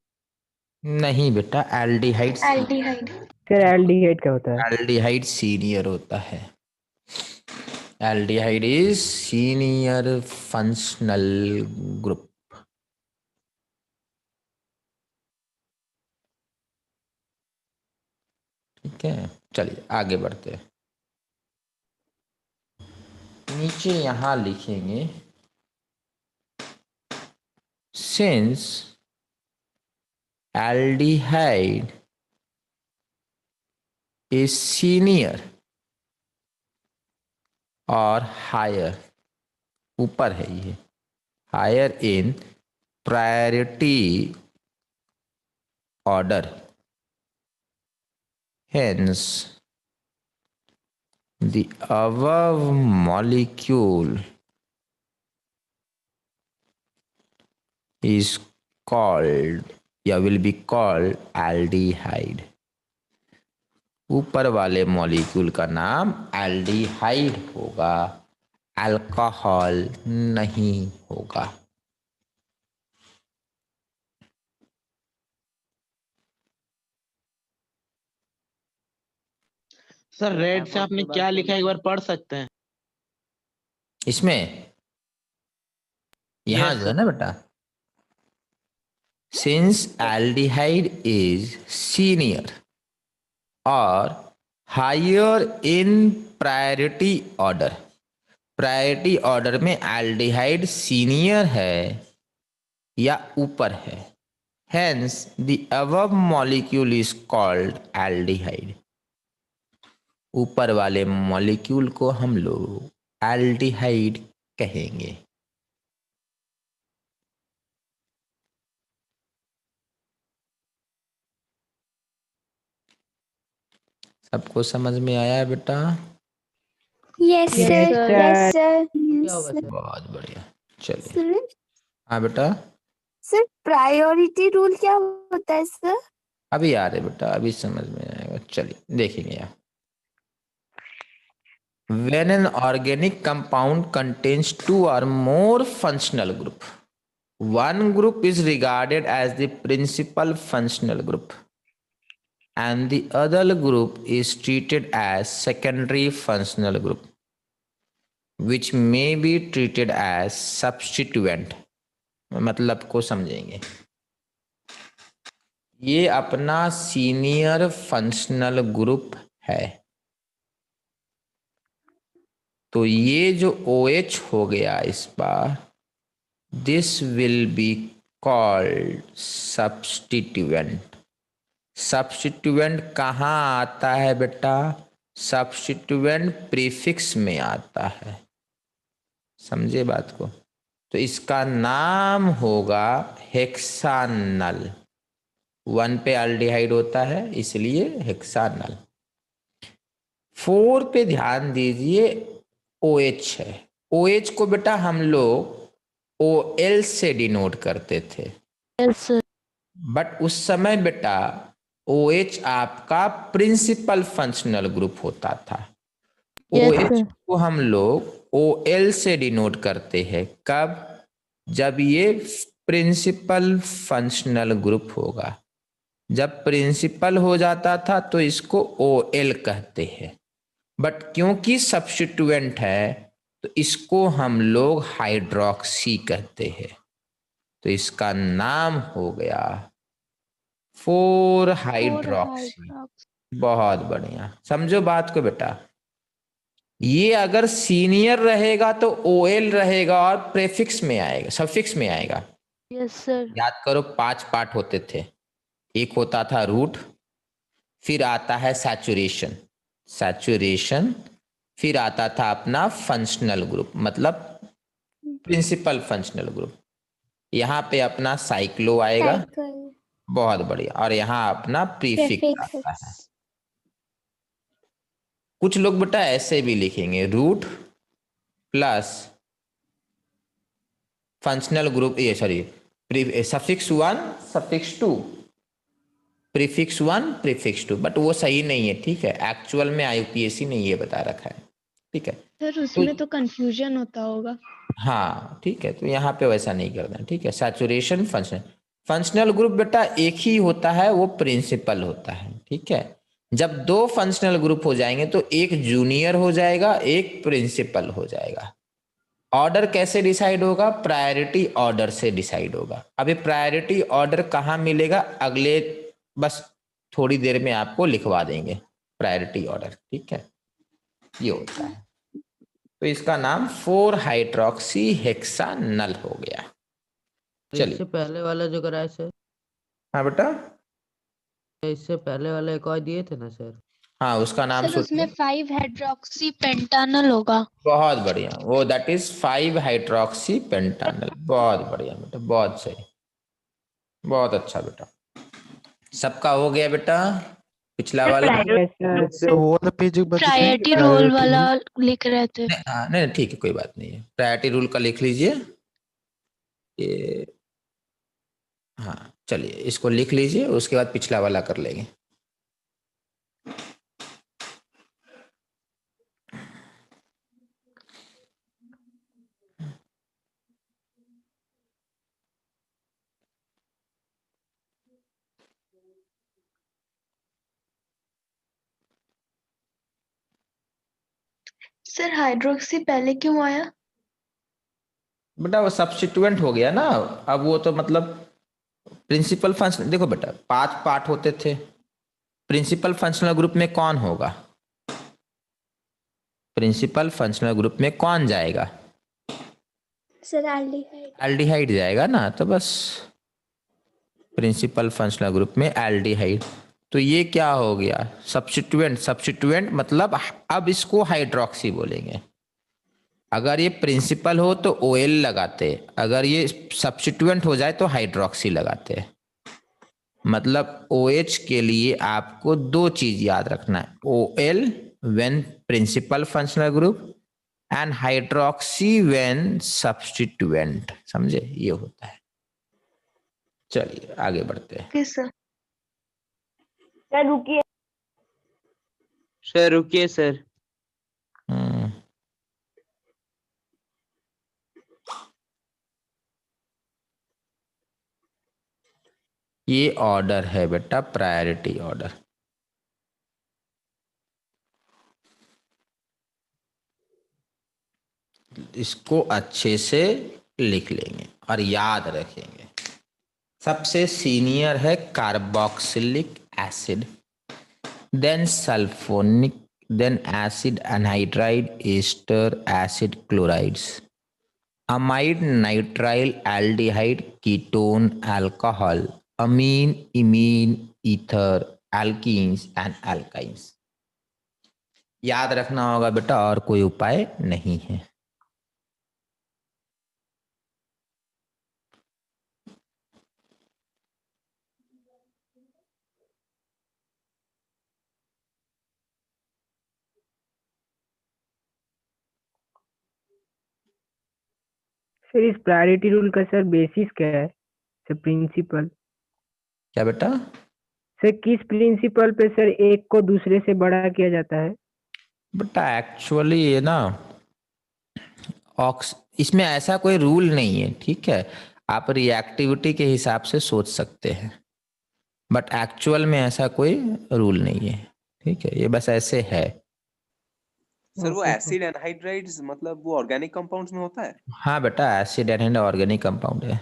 नहीं बेटा, एल्डिहाइड। एल्डिहाइड। सर एल्डिहाइड क्या होता है? एल्डिहाइड सीनियर होता है। Aldehyde is senior functional group. ठीक है, चलिए आगे बढ़ते हैं। नीचे यहां लिखेंगे, सिंस एल्डिहाइड इज सीनियर और हायर, ऊपर है ये, higher in priority order, hence the above molecule is called या will be called aldehyde। ऊपर वाले मॉलिक्यूल का नाम एल्डिहाइड होगा, अल्कोहल नहीं होगा। सर रेड से आपने क्या लिखा है एक बार पढ़ सकते हैं? इसमें यहाँ Yes, जो है ना बेटा, since aldehyde is senior or higher in priority order, priority order में एल्डिहाइड सीनियर है या ऊपर है, hence the above molecule is called aldehyde. ऊपर वाले मॉलिक्यूल को हम लोग एल्डिहाइड कहेंगे। सबको समझ में आया है बेटा? Yes Yes, sir sir. Yes sir क्या होगा सर? बहुत बढ़िया, चलिए। सर हाँ बेटा, सर प्रायोरिटी रूल क्या होता है सर? अभी आ रहे बेटा, अभी समझ में आएगा, चलिए देखेंगे आप। When an organic compound contains two or more functional group, one group is regarded as the principal functional group and the other group is treated as secondary functional group, which may be treated as substituent. मतलब को समझेंगे। ये अपना senior functional group है, तो ये जो OH हो गया इस बार, this will be called substituent. Substituent कहाँ आता है बेटा? सब्स्टिट्यूएंट प्रीफिक्स में आता है, समझे बात को? तो इसका नाम होगा हेक्सानल। 1 पे एल्डिहाइड होता है इसलिए हेक्सानल। 4 पे ध्यान दीजिए, OH है। OH को बेटा हम लोग OL से डिनोट करते थे, यस सर बट उस समय बेटा OH आपका प्रिंसिपल फंक्शनल ग्रुप होता था। OH को हम लोग OL से डिनोट करते हैं, कब? जब ये प्रिंसिपल फंक्शनल ग्रुप होगा। जब प्रिंसिपल हो जाता था तो इसको OL कहते हैं, बट क्योंकि सब्स्टिट्यूएंट है तो इसको हम लोग हाइड्रोक्सी कहते हैं, तो इसका नाम हो गया 4 हाइड्रोक्सी। बहुत बढ़िया, समझो बात को बेटा। ये अगर सीनियर रहेगा तो OL रहेगा और प्रीफिक्स में आएगा, सफिक्स में आएगा। यस सर याद करो 5 पार्ट होते थे। एक होता था रूट, फिर आता है सैचुरेशन, सैचुरेशन, फिर आता था अपना फंक्शनल ग्रुप, मतलब प्रिंसिपल फंक्शनल ग्रुप। यहाँ पे अपना साइक्लो आएगा, बहुत बढ़िया, और यहाँ अपना प्रीफिक्स आता है। कुछ लोग बेटा ऐसे भी लिखेंगे, रूट प्लस फंक्शनल ग्रुप, ये sorry suffix 1 suffix 2, prefix 1 prefix 2, but वो सही नहीं है, ठीक है? एक्चुअल में IUPAC ने ये बता रखा है, ठीक है? सर उसमें तो कंफ्यूजन होता होगा। हाँ ठीक है, तो यहाँ पे वैसा नहीं करना, ठीक है? सैचुरेशन फंक्शनल, फंक्शनल ग्रुप बेटा एक ही होता है, वो प्रिंसिपल होता है, ठीक है? जब 2 फंक्शनल ग्रुप हो जाएंगे तो एक जूनियर हो जाएगा, एक प्रिंसिपल हो जाएगा। ऑर्डर कैसे डिसाइड होगा? प्रायोरिटी ऑर्डर से डिसाइड होगा। अभी प्रायोरिटी ऑर्डर कहाँ मिलेगा? अगले बस थोड़ी देर में आपको लिखवा देंगे प्रायोरिटी ऑर्डर, ठीक है? ये होता है, तो इसका नाम 4 हाइड्रोक्सी हेक्सानल हो गया। तो चलिए। इससे पहले वाला जो कराया सर, हाँ बेटा, इससे पहले वाला एक और दिए थे ना सर? हाँ उसका नाम सर उसमें सोचिए। 5 हाइड्रोक्सी पेंटानल होगा। बहुत बढ़िया, वो दैट इज 5 हाइड्रोक्सी पेंटानल। बहुत बढ़िया बेटा, बहुत सही, बहुत अच्छा बेटा। सबका हो गया बेटा? पिछला वाला तो वो वाला पेज बच गया, प्रायोरिटी रोल priority वाला rule। लिख रहे थे। नहीं नहीं ठीक है, कोई बात नहीं है। प्रायोरिटी रूल का लिख लीजिए ये, हाँ चलिए इसको लिख लीजिए, उसके बाद पिछला वाला कर लेंगे। सर हाइड्रोक्सी पहले क्यों आया? बेटा वो सब्स्टिट्यूएंट हो गया ना, अब वो तो मतलब प्रिंसिपल फंक्शन देखो बेटा 5 पार्ट होते थे। प्रिंसिपल फंक्शनल ग्रुप में कौन होगा? प्रिंसिपल फंक्शनल ग्रुप में कौन जाएगा? Sir aldehyde. एल्डिहाइड जाएगा ना, तो बस प्रिंसिपल फंक्शनल ग्रुप में एल्डिहाइड। तो ये क्या हो गया? सब्स्टिट्यूएंट। सब्स्टिट्यूएंट मतलब अब इसको हाइड्रोक्सी बोलेंगे। अगर ये प्रिंसिपल हो तो OL लगाते, अगर ये सब्स्टिट्यूएंट हो जाए तो हाइड्रोक्सी लगाते। मतलब OH के लिए आपको 2 चीज याद रखना है, OL when principal functional group and hydroxy when substituent. समझे? ये होता है। चलिए आगे बढ़ते हैं। Okay sir. सर रुकिए, सर रुकिए सर। हम्म, ये ऑर्डर है बेटा, प्रायोरिटी ऑर्डर। इसको अच्छे से लिख लेंगे और याद रखेंगे। सबसे सीनियर है carboxylic acid, then sulphonic, then acid anhydride, ester, acid chlorides, amide, nitrile, aldehyde, ketone, alcohol, amine, imine, ether, alkenes and alkynes. याद रखना होगा बेटा, और कोई उपाय नहीं है। सर इस प्रायोरिटी रूल का सर बेसिस क्या है? Sir principal. क्या बेटा? सर किस प्रिंसिपल पे सर एक को दूसरे से बड़ा किया जाता है? बेटा एक्चुअली ये ना इसमें ऐसा कोई रूल नहीं है, ठीक है। आप रिएक्टिविटी के हिसाब से सोच सकते हैं, बट एक्चुअल में ऐसा कोई रूल नहीं है, ठीक है। ये बस ऐसे है। सर वो एसिड एनहाइड्राइड्स मतलब वो ऑर्गेनिक कंपाउंड्स में होता है? हाँ बेटा, एसिड एंड ऑर्गेनिक कंपाउंड है।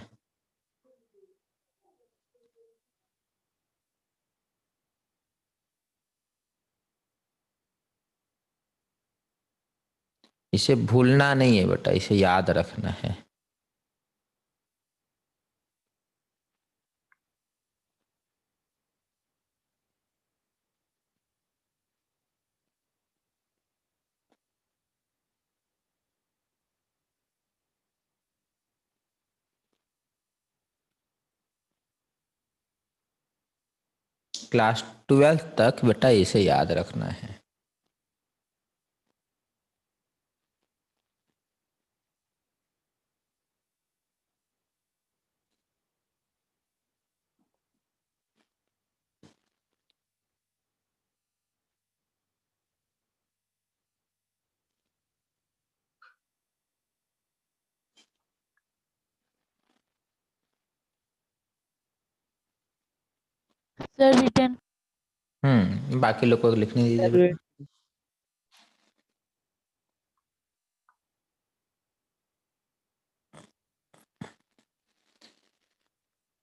इसे भूलना नहीं है बेटा, इसे याद रखना है। क्लास 12 तक बेटा इसे याद रखना है। Sir return. बाकी लोग को लिखने दीजिए सर बेटा।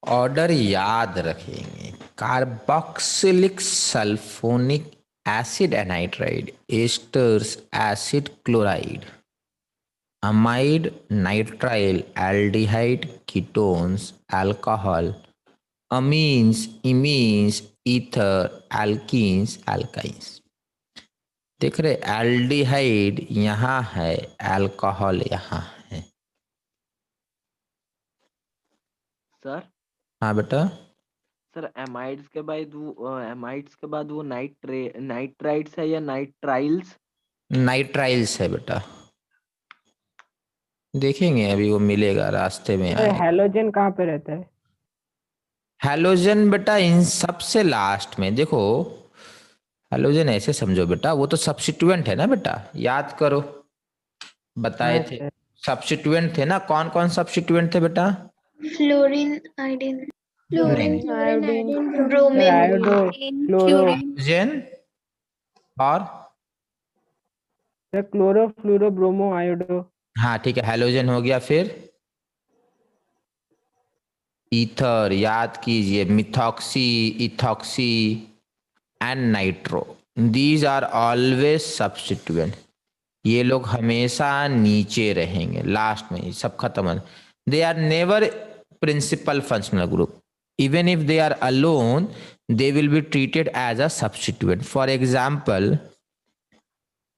ऑर्डर याद रखेंगे। Carboxylic, sulphonic acid anhydride, esters, acid chloride, amide, nitrile, aldehyde, ketones, alcohol, amines, imines, ether, alkenes, alkynes. देख रहे, एल्डिहाइड यहाँ है, अल्कोहल यहाँ है। सर हाँ बेटा, सर एमाइड्स के बाद वो नाइट्राइड्स है या नाइट्राइल्स? नाइट्राइल्स है बेटा। देखेंगे अभी, वो मिलेगा रास्ते में सर आएगा। हैलोजन कहाँ पे रहता है? हैलोजन बेटा इन सबसे लास्ट में। देखो हैलोजन ऐसे समझो बेटा, वो तो सब्स्टिट्यूएंट है ना बेटा, याद करो बताए हाँ थे। सर। सब्स्टिट्यूएंट थे ना, कौन कौन सब्स्टिट्यूएंट थे बेटा? फ्लोरीन, आयोडीन, नहीं, fluorine, iodine, sir bromine, iodo, chloro, hydrogen और सर क्लोरो, फ्लोरो, ब्रोमो, आयोडो। हाँ ठीक है, हैलोजन हो गया। फिर ईथर याद कीजिए, methoxy, ethoxy and nitro, these are always substituent. ये लोग हमेशा नीचे रहेंगे, लास्ट में सब खत्म। They are never principal functional group, even if they are alone they will be treated as a substituent. For example,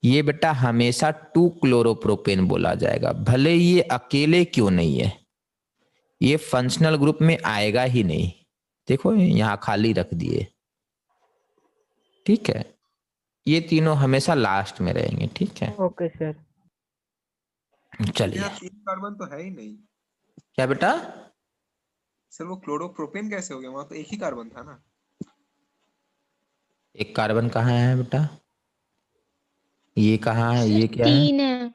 ये बेटा हमेशा 2-क्लोरोप्रोपेन बोला जाएगा, भले ये अकेले क्यों नहीं है, ये फंक्शनल ग्रुप में आएगा ही नहीं। देखो यहाँ खाली रख दिए, ठीक है। ये तीनों हमेशा लास्ट में रहेंगे, ठीक है। Okay sir. चलिए, यहाँ 3 कार्बन तो है ही नहीं क्या बेटा? सर, वो क्लोरोप्रोपेन कैसे हो गया? वहां तो एक ही कार्बन था ना। एक कार्बन कहाँ है बेटा? ये कहाँ है? ये क्या है? 3 है।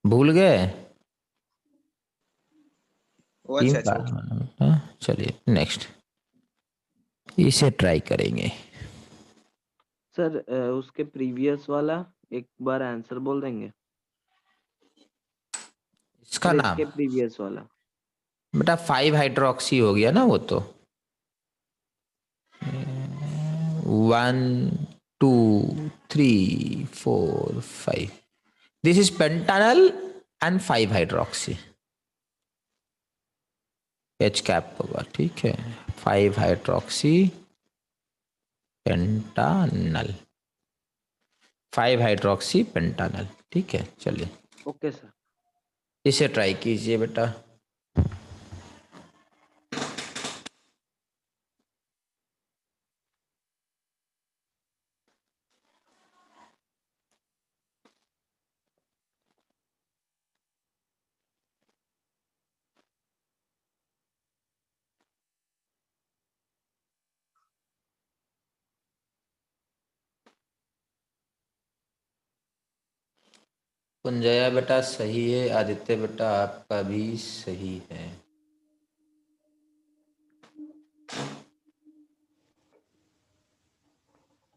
भूल गए? ओ 3 अच्छा, कार्बन है बेटा। चलिए नेक्स्ट, इसे ट्राई करेंगे। सर उसके प्रीवियस वाला एक बार आंसर बोल देंगे? इसका सर, नाम इसके प्रीवियस वाला बेटा 5 हाइड्रोक्सी हो गया ना, वो तो 1 2 3 4 5, this is पेंटानल and 5 hydroxy, H cap होगा, ठीक है। 5 हाइड्रोक्सी पेंटानल, 5 हाइड्रोक्सी पेंटानल, ठीक है। चलिए ओके सर। इसे ट्राई कीजिए बेटा। कुंजया बेटा सही है, आदित्य बेटा आपका भी सही है।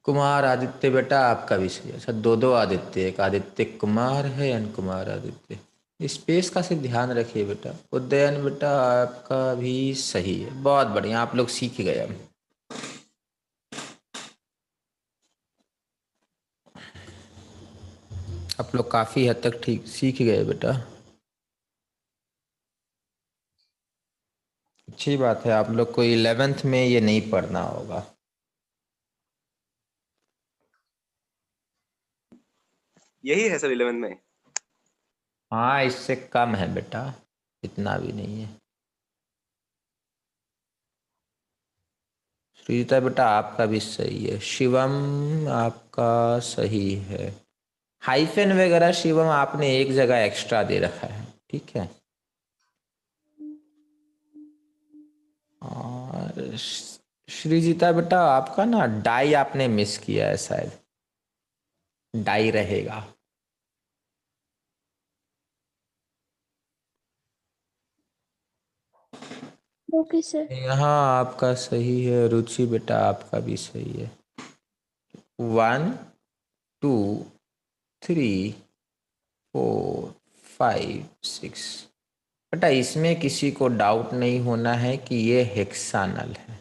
कुमार आदित्य बेटा आपका भी सही है। अच्छा, 2 आदित्य, एक आदित्य कुमार है एंड कुमार आदित्य। स्पेस का सिर्फ ध्यान रखिए बेटा। उदयन बेटा आपका भी सही है, बहुत बढ़िया, आप लोग सीख गए। अब आप लोग काफी हद तक ठीक सीख गए बेटा, अच्छी बात है। आप लोग को 11th में ये नहीं पढ़ना होगा। यही है सर 11 में। हाँ, इससे कम है बेटा, इतना भी नहीं है। श्रीता बेटा आपका भी सही है। शिवम आपका सही है। हाइफन वगैरह शिवम आपने एक जगह एक्स्ट्रा दे रखा है, ठीक है। और श्रीजीता बेटा आपका ना डाई आपने मिस किया है, शायद डाई रहेगा। Okay sir. यहाँ आपका सही है। रुचि बेटा आपका भी सही है। 1 2 3 4 5 6 बेटा, इसमें किसी को डाउट नहीं होना है कि ये हेक्सानल है।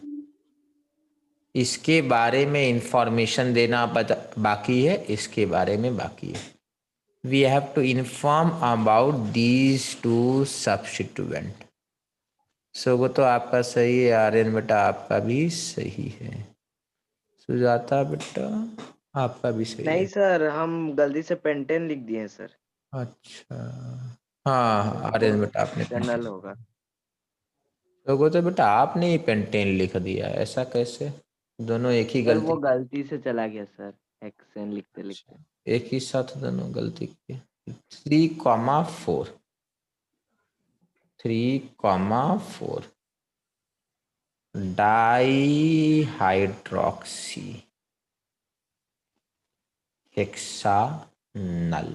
इसके बारे में इंफॉर्मेशन देना बाकी है, इसके बारे में बाकी है। We have to inform about these 2 substituent. So वो तो आपका सही है। आर्यन बेटा आपका भी सही है। सुजाता बेटा आपका भी सही नहीं है। सर, हम गलती से पेंटेन लिख दिए हैं सर। अच्छा, हाँ आर्यन बेटा आपने जनरल होगा। तो वो तो बेटा आपने ही पेंटेन लिख दिया, ऐसा कैसे? दोनों एक ही सर वो गलती, गलती से चला गया सर, एक्सेन लिखते लिखते। एक ही साथ दोनों गलती की। 3,4 3,4 डाई हाइड्रोक्सी हेक्सानल,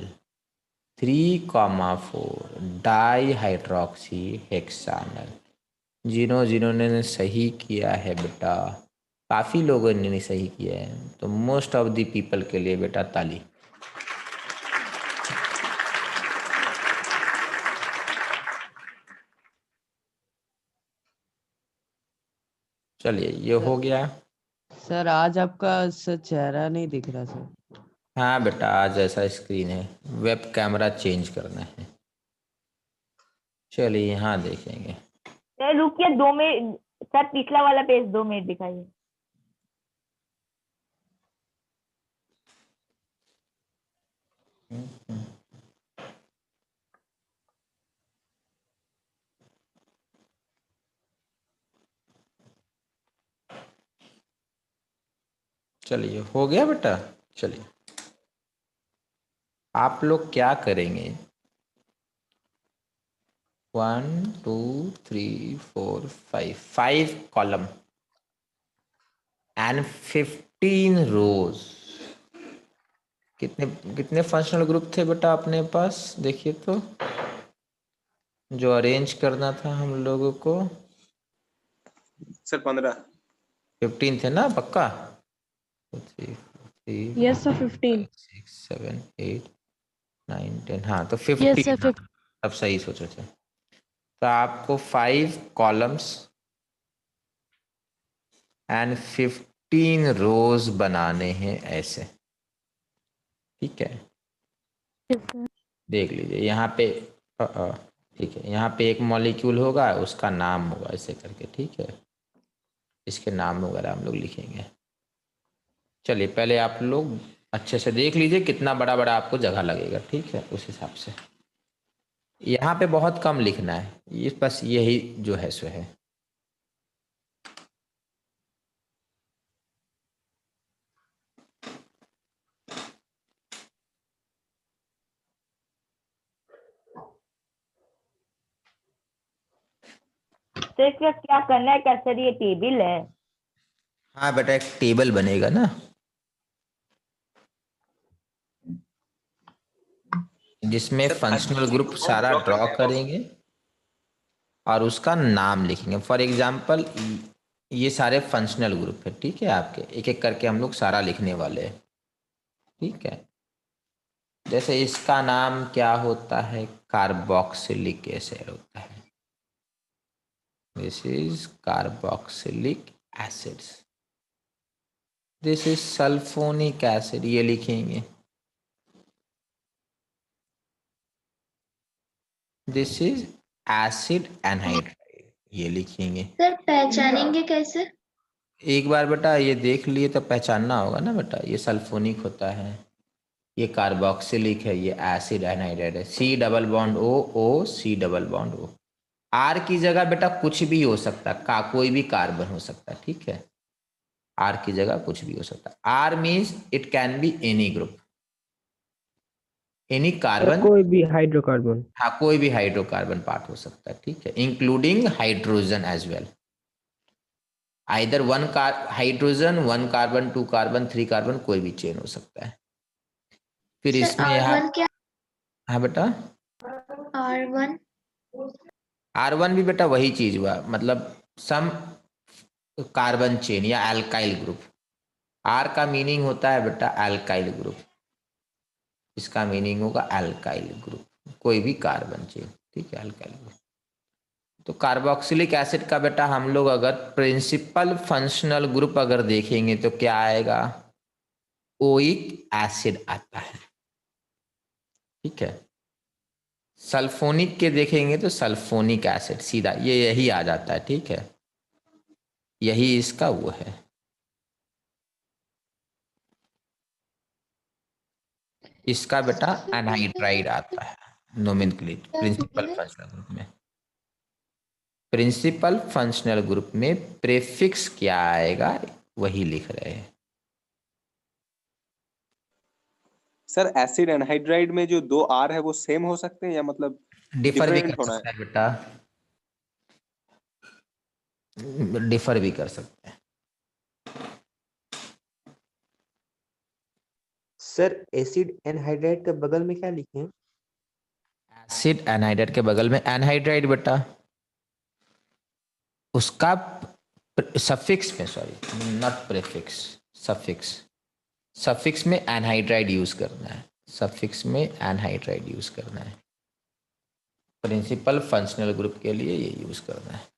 3,4 डाई हाइड्रोक्सी हेक्सानल। जिन्होंने सही किया है बेटा, काफी लोगों ने नहीं सही किया है, तो मोस्ट ऑफ द पीपल के लिए बेटा ताली। चलिए ये हो गया। सर आज आपका चेहरा नहीं दिख रहा सर। हाँ बेटा, आज ऐसा स्क्रीन है, वेब कैमरा चेंज करना है। चलिए यहाँ देखेंगे। सर रुकिए 2 मिनट, सर पिछला वाला पेज 2 मिनट दिखाइए। चलिए हो गया बेटा। चलिए आप लोग क्या करेंगे, 1 2 3 4 5 कॉलम एंड 15 रोज। कितने कितने फंक्शनल ग्रुप थे बेटा अपने पास, देखिए तो, जो अरेंज करना था हम लोगों को। सर 15। 15 थे ना पक्का? 3 यस सर 15। 6 7 8 9 10, हाँ तो 15। अब सही सोचो थे। तो आपको 5 कॉलम्स एंड 15 रोज बनाने हैं ऐसे, ठीक है? देख लीजिए यहाँ पे, ठीक है, यहाँ पे एक मॉलिक्यूल होगा, उसका नाम होगा ऐसे करके, ठीक है? इसके नाम वगैरह हम लोग लिखेंगे। चलिए पहले आप लोग अच्छे से देख लीजिए कितना बड़ा बड़ा आपको जगह लगेगा, ठीक है? उस हिसाब से यहाँ पे बहुत कम लिखना है, ये बस यही जो है सो है। तो इसका क्या करना है, क्या सर ये टेबल है? हाँ बेटा एक टेबल बनेगा ना, जिसमें फंक्शनल ग्रुप सारा ड्रॉ करेंगे और उसका नाम लिखेंगे। फॉर एग्जांपल ये सारे फंक्शनल ग्रुप है, ठीक है? आपके एक एक करके हम लोग सारा लिखने वाले हैं, ठीक है? जैसे इसका नाम क्या होता है, कार्बोक्सिलिक एसिड होता है। This is carboxylic acids, this is sulphonic acid, ये लिखेंगे। दिस इज एसिड एनहाइड्राइड, ये लिखेंगे। सर पहचानेंगे कैसे? एक बार बेटा ये देख लिए तो पहचानना होगा ना बेटा, ये सल्फोनिक होता है, ये कार्बोक्सिलिक है, ये एसिड एनहाइड्राइड है। C double bond O O C double bond O। R की जगह बेटा कुछ भी हो सकता है, कोई भी कार्बन हो सकता है, ठीक है? R की जगह कुछ भी हो सकता है। R means it can be any group, any carbon. कोई भी हाइड्रोकार्बन। हाँ कोई भी हाइड्रोकार्बन पार्ट हो सकता है, ठीक है? Including hydrogen as well. Either hydrogen, 1 carbon, 2 carbon, 3 carbon, कोई भी चेन हो सकता है। फिर इसमें यहाँ, क्या? हाँ बेटा R1 R1 भी बेटा वही चीज हुआ, मतलब सम कार्बन चेन या अल्काइल ग्रुप। R का मीनिंग होता है बेटा अल्काइल ग्रुप, इसका मीनिंग होगा अल्काइल ग्रुप, कोई भी कार्बन चेन, ठीक है? Alkyl group. तो कार्बोक्सिलिक एसिड का बेटा हम लोग अगर प्रिंसिपल फंक्शनल ग्रुप अगर देखेंगे तो क्या आएगा, ओइक एसिड आता है, ठीक है? सल्फोनिक के देखेंगे तो सल्फोनिक एसिड, सीधा ये यही आ जाता है, ठीक है? यही इसका वो है। इसका बेटा एनहाइड्राइड आता है नोमेनक्लेचर प्रिंसिपल फंक्शनल ग्रुप में। प्रिंसिपल फंक्शनल ग्रुप में प्रीफिक्स क्या आएगा वही लिख रहे हैं। सर एसिड एनहाइड्राइड में जो 2 R है वो सेम हो सकते हैं या मतलब डिफर भी डिफरेंट कर होना सकता है बेटा, डिफर भी कर सकते हैं। सर एसिड एनहाइड्राइड के बगल में क्या लिखें? एसिड एनहाइड्राइड के बगल में एनहाइड्राइड बेटा, उसका सफिक्स में, sorry not prefix, suffix, suffix में एनहाइड्राइड यूज करना है, सफिक्स में एनहाइड्राइड यूज करना है। प्रिंसिपल फंक्शनल ग्रुप के लिए ये यूज करना है।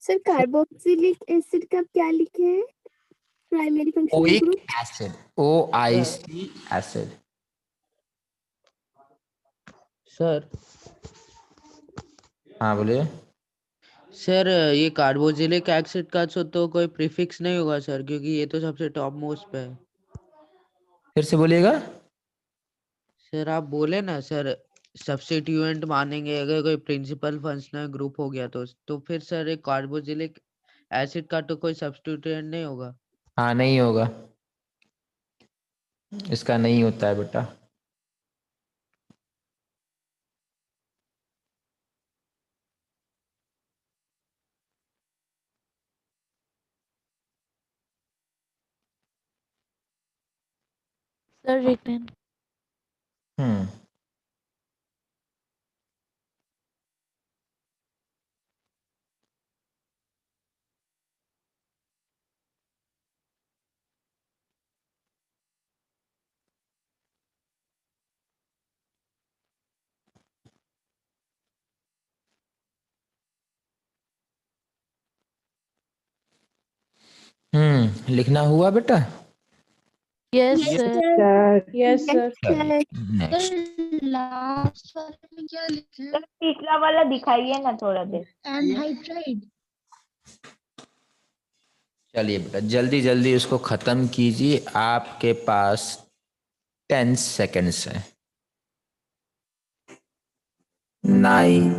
सर कार्बोक्सिलिक एसिड का क्या लिखे हैं primary functional oic group? Acid, OIC acid. Sir हाँ बोलिए। सर ये कार्बोक्सिलिक एसिड का तो कोई प्रीफिक्स नहीं होगा सर, क्योंकि ये तो सबसे टॉप मोस्ट पे है। फिर से बोलिएगा। सर आप बोले ना सर, सब्स्टिट्यूएंट मानेंगे अगर कोई प्रिंसिपल फंक्शनल ग्रुप हो गया तो फिर सर एक कार्बोक्सिलिक एसिड का तो कोई सब्स्टिट्यूएंट नहीं होगा। हाँ नहीं होगा, इसका नहीं होता है बेटा। Sir return. हम्म लिखना हुआ बेटा। Yes Yes, sir. Sir yes sir. Next. Last वाले में क्या लिखे सर तीसरा वाला दिखाइए ना थोड़ा देर। एनहाइड्राइड। चलिए बेटा जल्दी जल्दी उसको खत्म कीजिए, आपके पास 10 सेकेंड्स है। 9,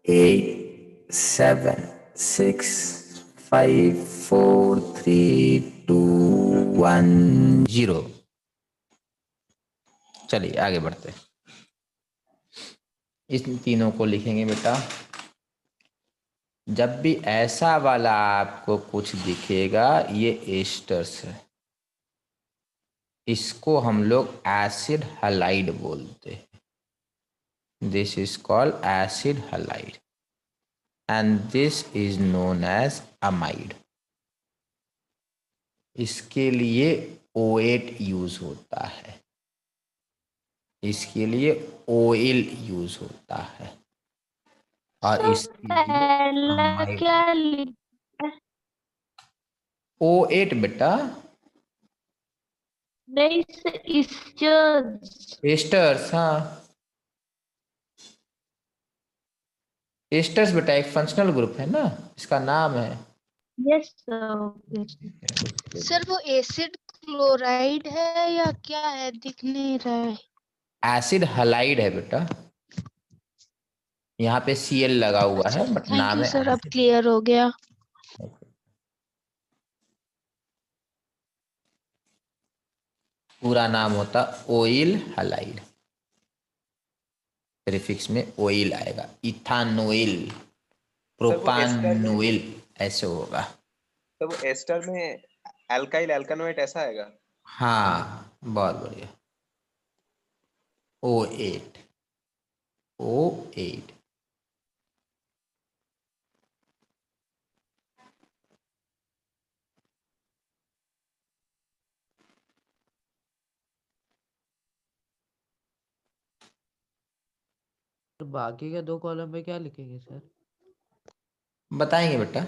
8, 7, 6, 5, 4, 3, 2, 1, 0। चलिए आगे बढ़ते हैं। इस तीनों को लिखेंगे बेटा। जब भी ऐसा वाला आपको कुछ दिखेगा, ये एस्टर्स है, इसको हम लोग एसिड हैलाइड बोलते हैं। This is called acid halide and this is known as amide. इसके लिए O8 यूज होता है, इसके लिए ऑयल यूज होता है, और इसके लिए अमाइड। क्या लिखा है? O8 बेटा, नहीं सर इस्टर्स। एस्टर्स। हाँ एस्टर्स बेटा एक फंक्शनल ग्रुप है ना, इसका नाम है। Yes sir. सर वो एसिड क्लोराइड है या क्या है, दिख नहीं रहा है। एसिड हैलाइड है बेटा, यहाँ पे Cl लगा हुआ है बट थैंक नाम यू है सर, अब acid। क्लियर हो गया। पूरा नाम होता ऑयल हैलाइड, प्रीफिक्स में ऑयल आएगा, इथानोइल, प्रोपानोइल ऐसे होगा। तो वो एस्टर में अल्काइल अल्कानोएट ऐसा आएगा। हाँ बहुत बढ़िया। O8 O8। तो बाकी के 2 कॉलम में क्या लिखेंगे सर? बताएंगे बेटा।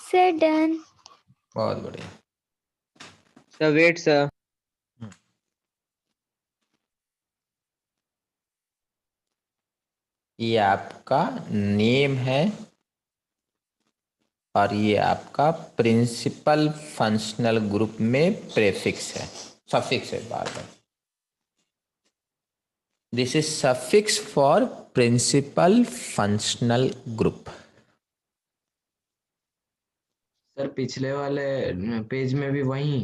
Sir done. बहुत बढ़िया। Sir wait sir. ये आपका नेम है और ये आपका प्रिंसिपल फंक्शनल ग्रुप में प्रीफिक्स है, सफिक्स है बार बार। This is suffix for principal functional group. Sir पिछले वाले पेज में भी वही।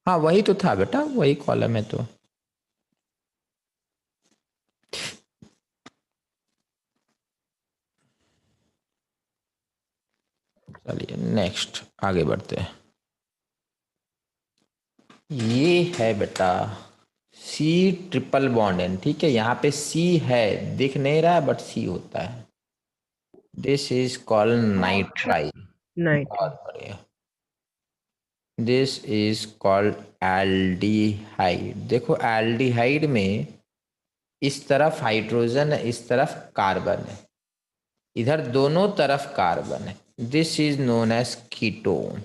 हाँ वही तो था बेटा, वही कॉलम है तो। चलिए नेक्स्ट आगे बढ़ते हैं। ये है बेटा C ट्रिपल बॉन्ड एन, ठीक है, यहाँ पे C है, दिख नहीं रहा है बट C होता है। This is called nitrile. Night. बहुत बढ़िया। This is called aldehyde. देखो एल्डिहाइड में इस तरफ हाइड्रोजन है, इस तरफ कार्बन है, इधर दोनों तरफ कार्बन है। This is known as ketone.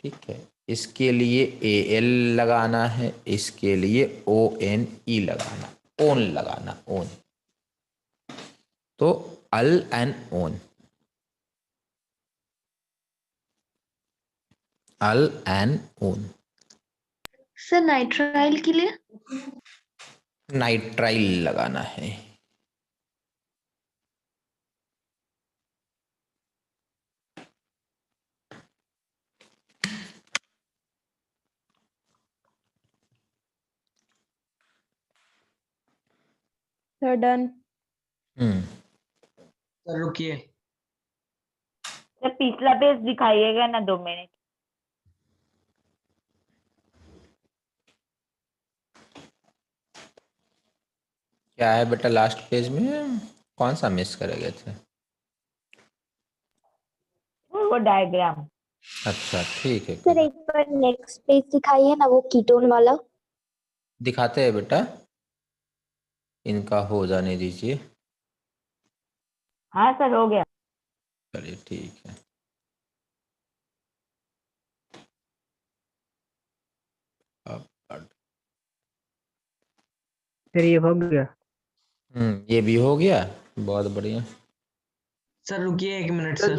ठीक है, इसके लिए Al लगाना है, इसके लिए ONE लगाना, ओन लगाना, ओन। तो al and one, al and one. Sir nitrile के लिए? नाइट्राइल लगाना है। Sir done. सर रुकिए, सर पिछला पेज दिखाइएगा ना 2 मिनट। क्या है बेटा लास्ट पेज में? कौन सा मिस करे गए थे? वो डायग्राम। अच्छा ठीक है, सर एक बार नेक्स्ट पेज दिखाइए ना, वो कीटोन वाला। दिखाते हैं बेटा, इनका हो जाने दीजिए। हाँ सर हो गया। चलिए ठीक है। अब सर ये हो गया। ये भी हो गया, बहुत बढ़िया। सर रुकिए 1 मिनट सर।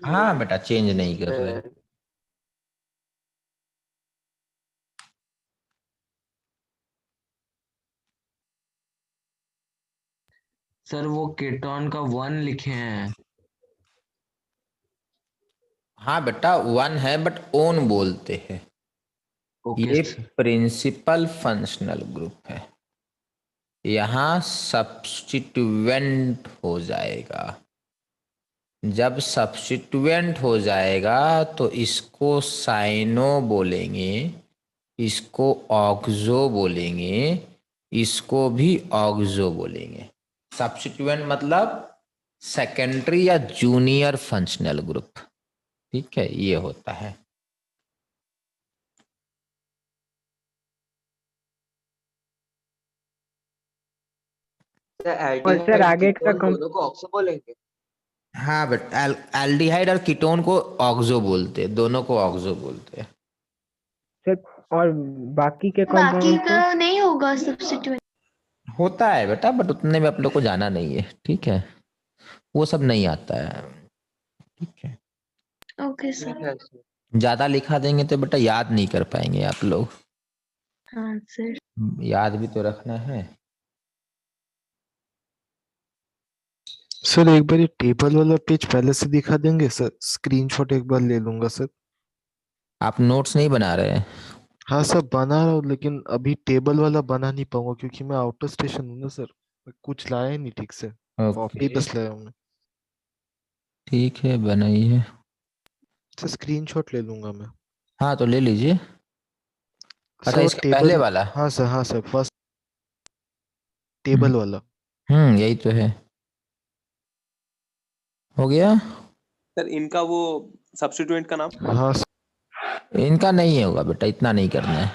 हाँ बेटा चेंज नहीं कर रहे। सर वो कीटोन का 1 लिखे हैं। हाँ बेटा 1 है बट ओन बोलते हैं। ओके ये सर। प्रिंसिपल फंक्शनल ग्रुप है, यहाँ सब्स्टिट्यूएंट हो जाएगा। जब सब्स्टिट्यूएंट हो जाएगा तो इसको साइनो बोलेंगे, इसको ऑक्सो बोलेंगे, इसको भी ऑक्सो बोलेंगे। सब्स्टिट्यूएंट मतलब सेकेंडरी या जूनियर फंक्शनल ग्रुप। ठीक है, ये होता है। सर सर आगे का दोनों को ऑक्सो बोलेंगे। हाँ बट एल्डिहाइड और कीटोन को ऑक्सो बोलते हैं, दोनों को ऑक्सो बोलते हैं। सर और बाकी के बाकी कंपाउंड का नहीं होगा सब्स्टिट्यूएंट? होता है बेटा बट उतने में आप लोग को जाना नहीं है। ठीक है, वो सब नहीं आता है। ठीक है, ओके सर। ज्यादा लिखा देंगे तो बेटा याद नहीं कर पाएंगे आप लोग। हाँ सर। याद भी तो रखना है। सर एक बार ये टेबल वाला पेज पहले से दिखा देंगे सर, स्क्रीनशॉट एक बार ले लूंगा सर। आप नोट्स नहीं बना रहे हैं? हाँ सर बना रहा हूँ, लेकिन अभी टेबल वाला बना नहीं पाऊंगा क्योंकि मैं आउट ऑफ स्टेशन हूँ ना सर, मैं कुछ लाया ही नहीं ठीक से, कॉपी ओके बस लाया हूँ मैं। ठीक है, बनाइए। सर स्क्रीनशॉट ले लूंगा मैं। हाँ तो ले लीजिए। अच्छा सर वो इसके पहले टेबल, वाला। हाँ सर फर्स्ट टेबल वाला। यही तो है। हो गया। सर इनका वो सब्स्टिट्यूएंट का नाम? हाँ इनका नहीं होगा बेटा, इतना नहीं करना है।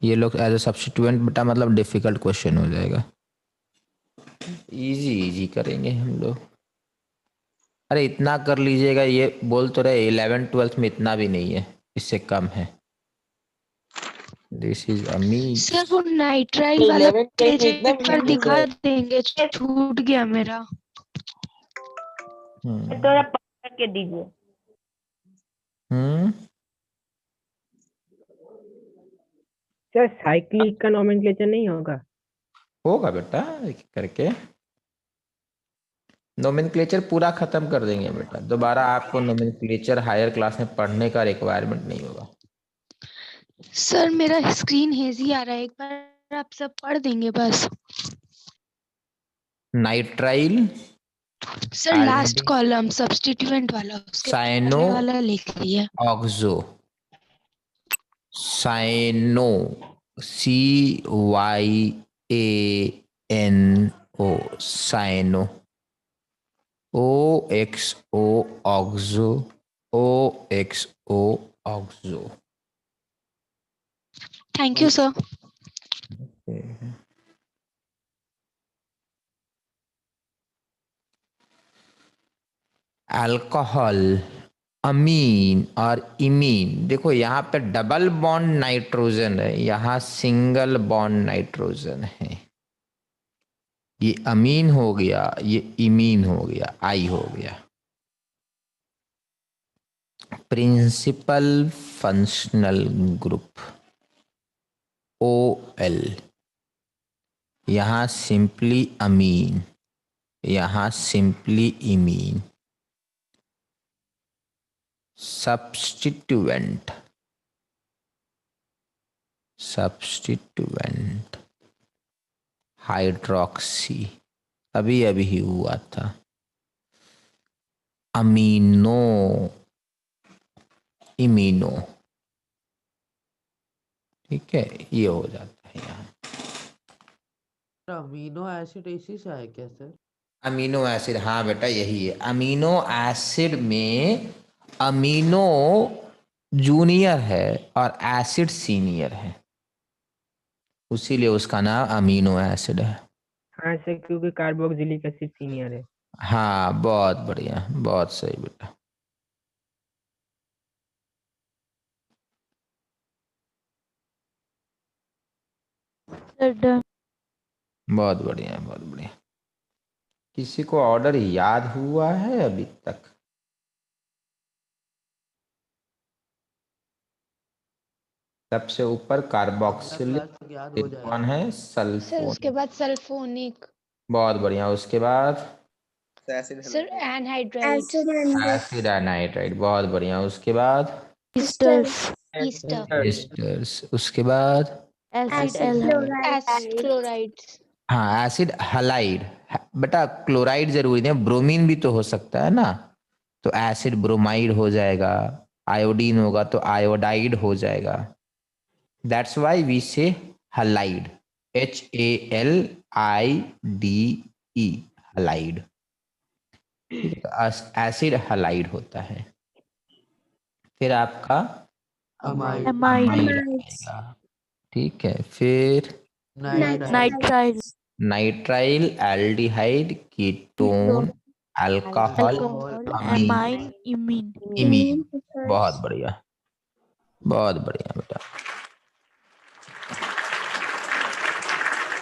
ये लोग एज ए सब्स्टिट्यूएंट बेटा मतलब डिफिकल्ट क्वेश्चन हो जाएगा। इजी इजी करेंगे हम लोग। अरे इतना कर लीजिएगा, ये बोल तो रहे 11th-12th में इतना भी नहीं है, इससे कम है। This is Amy's. सर वो नाइट्राइल वाला पेज एक बार दिखा देंगे, छूट गया मेरा। थोड़ा पकड़ के दीजिए। सर साइक्लिक का नोमेनक्लेचर नहीं होगा? होगा बेटा, एक करके नोमेनक्लेचर पूरा खत्म कर देंगे बेटा। दोबारा आपको नोमेनक्लेचर हायर क्लास में पढ़ने का रिक्वायरमेंट नहीं होगा। सर मेरा स्क्रीन हेजी आ रहा है, एक बार आप सब पढ़ देंगे बस। Nitrile, sir last column substituent वाला, उसके साइनो, पहले वाला लिख लिया। Oxo, cyano, CYANO, cyano. OXO oxo, OXO oxo. Thank you sir. Alcohol, amine और इमीन। देखो यहाँ पे डबल बॉन्ड नाइट्रोजन है, यहाँ सिंगल बॉन्ड नाइट्रोजन है। ये अमीन हो गया, ये इमीन हो गया, आई हो गया। प्रिंसिपल फंक्शनल ग्रुप OL, यहाँ सिंपली अमीन, यहाँ simply imine. Substituent, substituent hydroxy, अभी अभी ही हुआ था। अमीनो, इमीनो, ठीक है, ये हो जाता है यहाँ। अमीनो एसिड इसी से है क्या सर? अमीनो एसिड, हाँ बेटा यही है। अमीनो एसिड में अमीनो जूनियर है और एसिड सीनियर है, उसीलिए उसका नाम अमीनो एसिड है। हाँ सर, क्योंकि कार्बोक्सिलिक एसिड सीनियर है। हाँ बहुत बढ़िया, बहुत सही बेटा। बहुत बढ़िया, बहुत बढ़िया। किसी को ऑर्डर याद हुआ है अभी तक? सबसे ऊपर कार्बोक्सिल याद हो जाएगा कौन है? Sir sulphone. उसके बाद सल्फोनिक। बहुत बढ़िया। उसके बाद सर एनहाइड्राइड। Acid anhydride. बहुत बढ़िया। उसके बाद ईस्टर। एस्टर्स। उसके बाद एसिड क्लोराइड। हाँ एसिड हलाइड। बेटा क्लोराइड जरूरी नहीं, ब्रोमीन भी तो हो सकता है ना, तो एसिड ब्रोमाइड हो जाएगा। आयोडीन होगा तो आयोडाइड हो जाएगा। दैट्स वाई वी से halide, HALIDE, halide. Acid halide होता है। फिर आपका अमाइड आएगा, ठीक है। फिर nitrile, aldehyde, ketone, alcohol, amine, imine. बहुत बढ़िया, बहुत बढ़िया बेटा।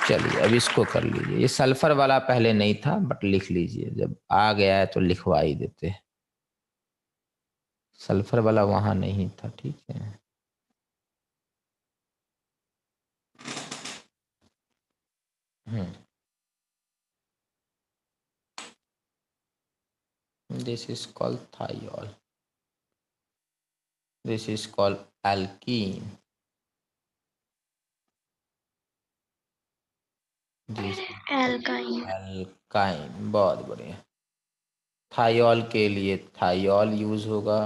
चलिए अब इसको कर लीजिए। ये सल्फर वाला पहले नहीं था बट लिख लीजिए, जब आ गया है तो लिखवा ही देते। सल्फर वाला वहां नहीं था, ठीक है। This is called thiol. This is called alkene. This alkyne. बहुत बढ़िया। थाइल के लिए थाइल यूज होगा,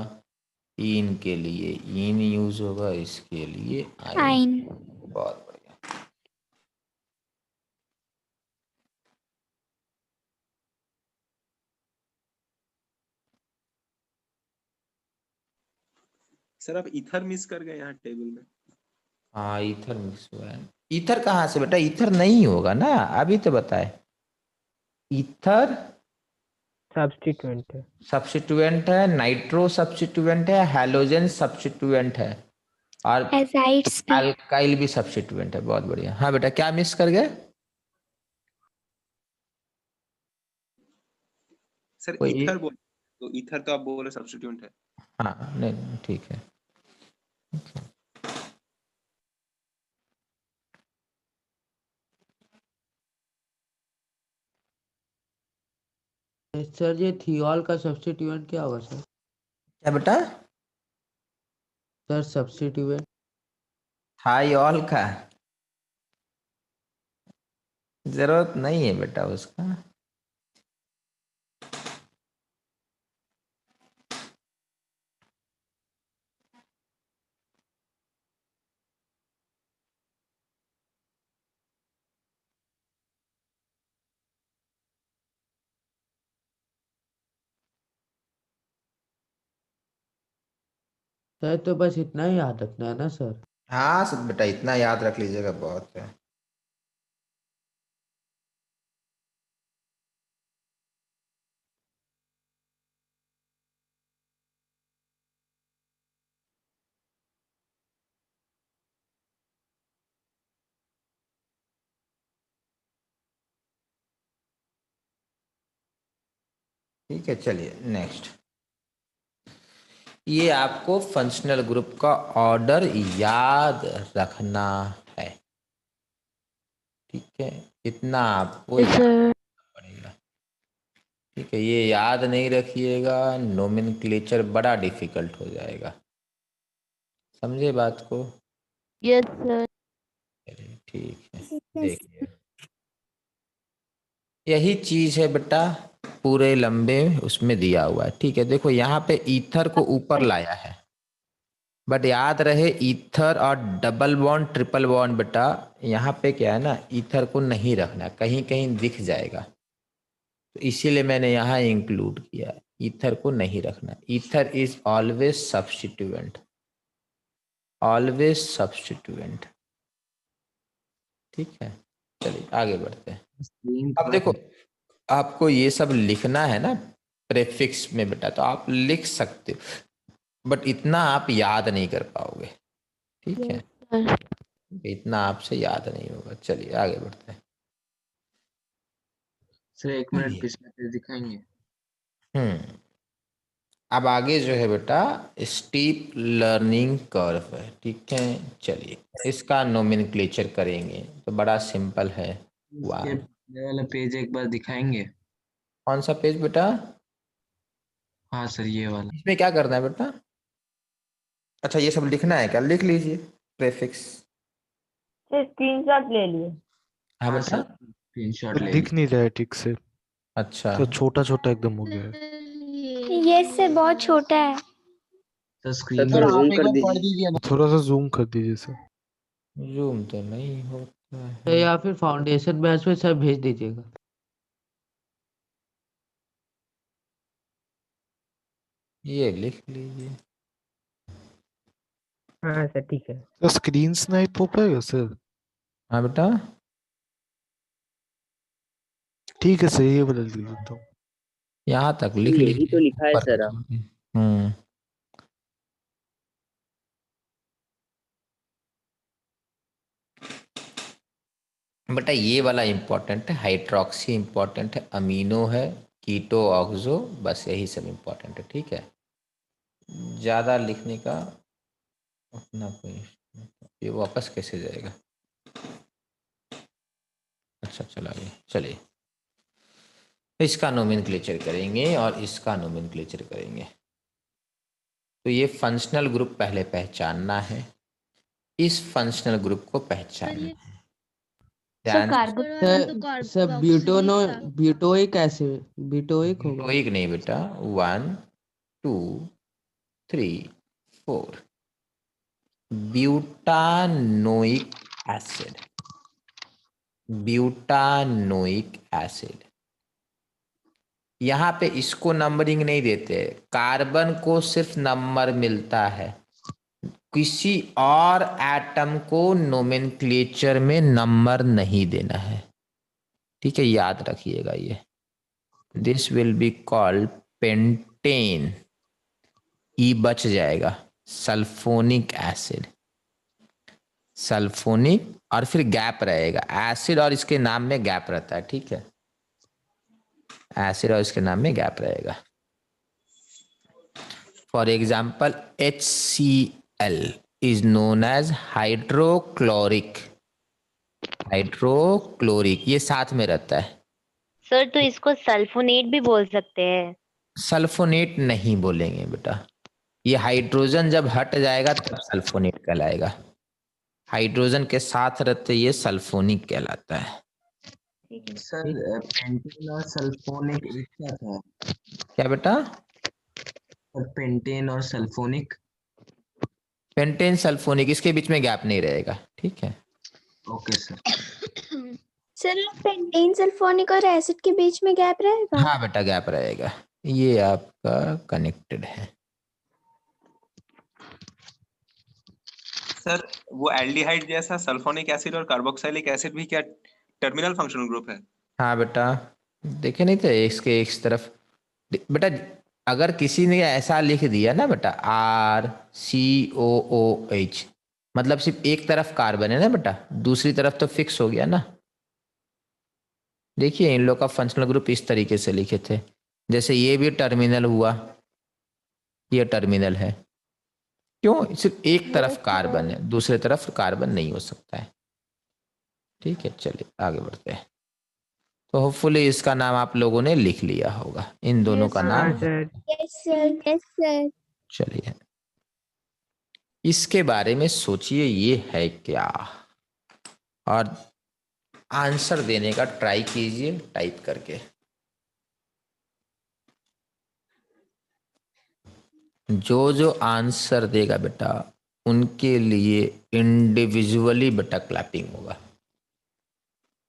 इन के लिए इन यूज होगा, इसके लिए आइन। बहुत बढ़िया। सर आप ईथर मिस कर गए यहाँ टेबल में। हाँ ईथर मिक्स हुआ है। ईथर कहाँ से बेटा? ईथर नहीं होगा ना, अभी तो बताए। ईथर सब्स्टिट्यूएंट है। सब्स्टिट्यूएंट है, नाइट्रो सब्स्टिट्यूएंट है, हैलोजन सब्स्टिट्यूएंट है, और अल्काइल भी सब्स्टिट्यूएंट है। बहुत बढ़िया। हाँ बेटा क्या मिस कर गए? सर कोई ईथर बोल, तो ईथर तो आप बोल रहे सब्स्टिट्यूएंट है। हाँ नहीं ठीक है। सर ये थियोल का सब्स्टिट्यूएंट क्या होगा सर? क्या बेटा? सर सब्स्टिट्यूएंट थाइल का जरूरत नहीं है बेटा उसका। सर तो बस इतना ही याद रखना है ना सर? हाँ सब बेटा, इतना याद रख लीजिएगा बहुत है। ठीक है, चलिए नेक्स्ट। ये आपको फंक्शनल ग्रुप का ऑर्डर याद रखना है। ठीक है, इतना आपको याद रखना पड़ेगा। ठीक है, ये याद नहीं रखिएगा, नोमेनक्लेचर बड़ा डिफिकल्ट हो जाएगा। समझे बात को? Yes sir. चलिए ठीक है, देखिए यही चीज है बेटा, पूरे लंबे उसमें दिया हुआ है। ठीक है, देखो यहाँ पे ईथर को ऊपर लाया है, बट याद रहे ईथर और डबल बॉन्ड ट्रिपल बॉन्ड बेटा यहाँ पे क्या है ना, ईथर को नहीं रखना, कहीं कहीं दिख जाएगा, तो इसीलिए मैंने यहाँ इंक्लूड किया। ईथर को नहीं रखना, ether is always substituent, always substituent. ठीक है, चलिए आगे बढ़ते हैं। अब देखो आपको ये सब लिखना है ना प्रेफिक्स में बेटा, तो आप लिख सकते हो, बट इतना आप याद नहीं कर पाओगे। ठीक है, इतना आपसे याद नहीं होगा। चलिए आगे बढ़ते हैं। सर 1 मिनट पिछला पेज दिखाएंगे? अब आगे जो है बेटा स्टीप लर्निंग कर्व है। ठीक है, चलिए इसका नोमेनक्लेचर करेंगे तो बड़ा सिंपल है। इसके पिछले वाला पेज एक बार दिखाएंगे? कौन सा पेज बेटा? हाँ सर ये वाला। इसमें क्या करना है बेटा? अच्छा ये सब लिखना है क्या? लिख लीजिए प्रेफिक्स। स्क्रीनशॉट ले लिए। हाँ बेटा, स्क्रीनशॉट ले दिख नहीं रहा है ठीक से, अच्छा तो छोटा छोटा एकदम हो गया है। ये से बहुत छोटा है। तो स्क्रीन सर जूम आप एक कर बार दीजिए। पढ़ दीजिए ना। थोड़ा सा जूम कर दीजिए सर। जूम तो नहीं होता तो है। या फिर फाउंडेशन बैच में सर भेज दीजिएगा। ये लिख लीजिए। हाँ सर ठीक है। तो स्क्रीन स्नाइप हो पाएगा सर? हाँ बेटा, ठीक है सर, ये बदल देता हूँ। यहाँ तक लिख यही लीजिए तो लिखा है ऊपर सर। छोड़ के। हम्म, बेटा ये वाला इम्पोर्टेंट है, हाइड्रोक्सी इम्पोर्टेंट है, अमीनो है, कीटो ऑक्सो, बस यही सब इम्पोर्टेंट है। ठीक है, ज़्यादा लिखने का अपना कोई, ये वापस कैसे जाएगा? अच्छा चला गया, चलिए इसका नोमेनक्लेचर करेंगे और इसका नोमेनक्लेचर करेंगे। तो ये फंक्शनल ग्रुप पहले पहचानना है, इस फंक्शनल ग्रुप को पहचानना है। ध्यान सर ब्यूटोइक एसिड, ब्यूटोइक होगा? ब्यूटोइक नहीं बेटा, 1 2 3 4 ब्यूटानोइक एसिड, ब्यूटानोइक एसिड। यहाँ पे इसको नंबरिंग नहीं देते, कार्बन को सिर्फ नंबर मिलता है, किसी और एटम को नोमेनक्लेचर में नंबर नहीं देना है। ठीक है, याद रखिएगा ये। This will be called pentane, E बच जाएगा, सल्फोनिक एसिड, सल्फोनिक और फिर गैप रहेगा, एसिड और इसके नाम में गैप रहता है। ठीक है, एसिड और इसके नाम में गैप रहेगा। For example HCl is known as hydrochloric, hydrochloric ये साथ में रहता है। सर तो इसको सल्फोनेट भी बोल सकते हैं? सल्फोनेट नहीं बोलेंगे बेटा, ये हाइड्रोजन जब हट जाएगा तब सल्फोनेट कहलाएगा, हाइड्रोजन के साथ रहते ये सल्फोनिक कहलाता है। सर पेंटेन और सल्फोनिक एक क्या था? क्या बेटा? सर पेंटेन और सल्फोनिक। पेंटेन सल्फोनिक, इसके बीच में गैप नहीं रहेगा। ठीक है, okay sir. Sir pentane sulphonic और एसिड के बीच में गैप रहेगा? हाँ बेटा गैप रहेगा, ये आपका कनेक्टेड है। सर वो एल्डिहाइड जैसा सल्फोनिक एसिड और कार्बोक्सिलिक एसिड भी क्या टर्मिनल फंक्शनल ग्रुप है? हाँ बेटा, देखे नहीं थे इसके एक तरफ बेटा, अगर किसी ने ऐसा लिख दिया ना बेटा RCOOH, मतलब सिर्फ एक तरफ कार्बन है ना बेटा, दूसरी तरफ तो फिक्स हो गया ना। देखिए इन लोग का फंक्शनल ग्रुप इस तरीके से लिखे थे, जैसे ये भी टर्मिनल हुआ, ये टर्मिनल है, क्यों? सिर्फ एक तरफ कार्बन है, दूसरे तरफ कार्बन नहीं हो सकता है। ठीक है, चलिए आगे बढ़ते हैं। तो होपफुली इसका नाम आप लोगों ने लिख लिया होगा, इन दोनों का नाम। हाँ sir. Yes sir, yes sir. चलिए इसके बारे में सोचिए ये है क्या, और आंसर देने का ट्राई कीजिए टाइप करके। जो आंसर देगा बेटा उनके लिए इंडिविजुअली बेटा क्लैपिंग होगा।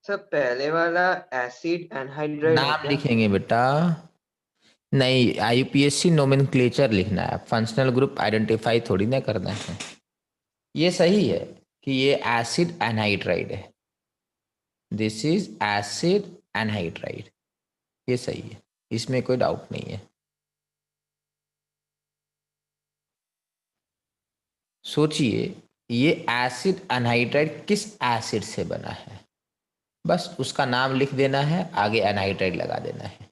सर पहले वाला एसिड एनहाइड्राइड है नाम क्या? लिखेंगे बेटा, नहीं IUPAC नोमेनक्लेचर लिखना है, फंक्शनल ग्रुप आइडेंटिफाई थोड़ी ना करना है। ये सही है कि ये एसिड एनहाइड्राइड है, दिस इज एसिड एनहाइड्राइड, ये सही है, इसमें कोई डाउट नहीं है। सोचिए ये एसिड एनहाइड्राइड किस एसिड से बना है, बस उसका नाम लिख देना है, आगे एनहाइड्राइड लगा देना है।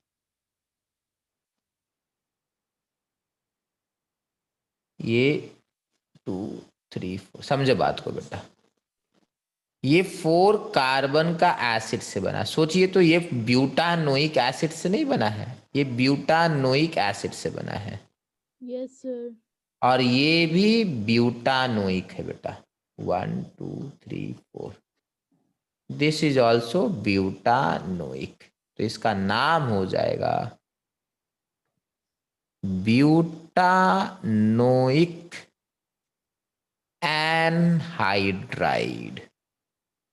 ये 2 3 4, समझे बात को बेटा, ये 4 कार्बन का एसिड से बना। सोचिए तो ये ब्यूटानोइक एसिड से नहीं बना है, ये ब्यूटानोइक एसिड से बना है। Yes sir. और ये भी ब्यूटानोइक है बेटा, 1 2 3 4, दिस इज ऑल्सो ब्यूटानोइक, तो इसका नाम हो जाएगा ब्यूटानोइक एनहाइड्राइड।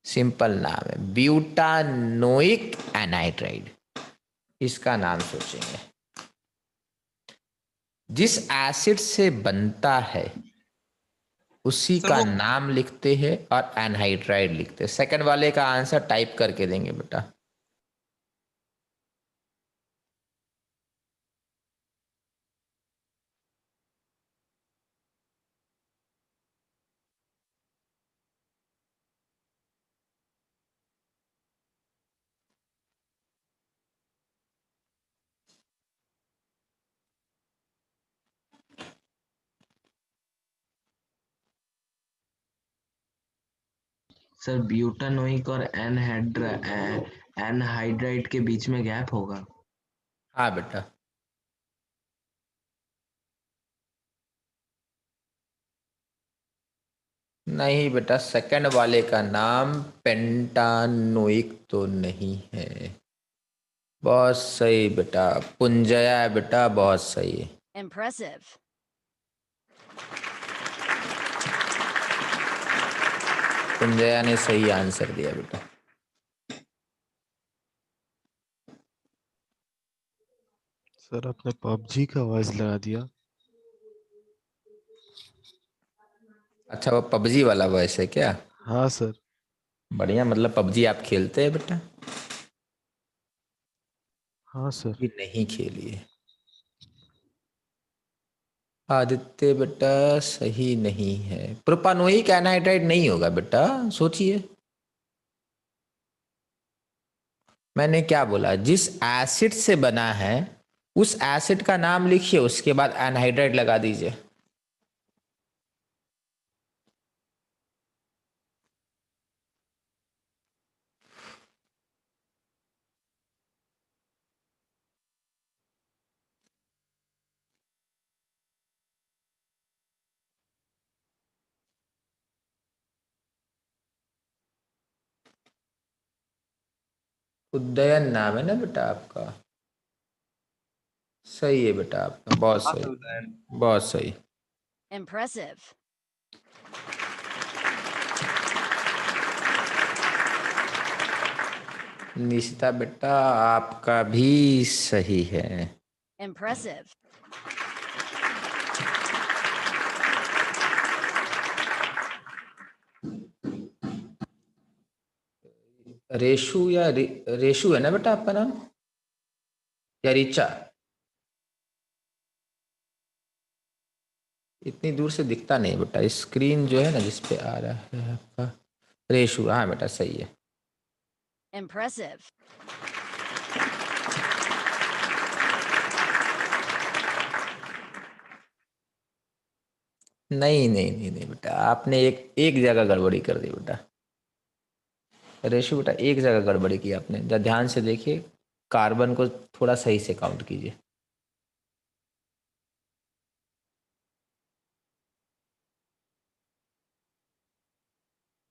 सिंपल नाम है, ब्यूटानोइक एनहाइड्राइड, इसका नाम सोचेंगे। जिस एसिड से बनता है उसी का नाम लिखते हैं और एनहाइड्राइड लिखते हैं। सेकंड वाले का आंसर टाइप करके देंगे बेटा। सर ब्यूटानोइक और एनहाइड्राइड के बीच में गैप होगा? हाँ बेटा, नहीं बेटा, सेकंड वाले का नाम पेंटानोइक तो नहीं है। बहुत सही बेटा, पुंजया है बेटा, बहुत सही है। Impressive. पुंजया ने सही आंसर दिया बेटा। सर आपने PUBG का आवाज लगा दिया। अच्छा, वो PUBG वाला वॉइस है क्या? हाँ सर। बढ़िया, मतलब PUBG आप खेलते हैं बेटा? हाँ सर। ये नहीं खेलिए आदित्य बेटा, सही नहीं है। प्रोपानोइक एनहाइड्राइड नहीं होगा बेटा, सोचिए मैंने क्या बोला, जिस एसिड से बना है उस एसिड का नाम लिखिए, उसके बाद एनहाइड्राइड लगा दीजिए। उदयन नाम है ना बेटा आपका? सही है बेटा आपका, बहुत सही, बहुत सही। Impressive. निशिता बेटा आपका भी सही है। Impressive. रेशु या रेशु है ना बेटा आपका नाम, या रिचा? इतनी दूर से दिखता नहीं बेटा, स्क्रीन जो है ना जिसपे आ रहा है आपका रेशु। हाँ बेटा सही है। Impressive. नहीं नहीं नहीं नहीं बेटा, आपने एक जगह गड़बड़ी कर दी बेटा। रेशु बेटा एक जगह गड़बड़ी की आपने, जरा ध्यान से देखिए, कार्बन को थोड़ा सही से काउंट कीजिए।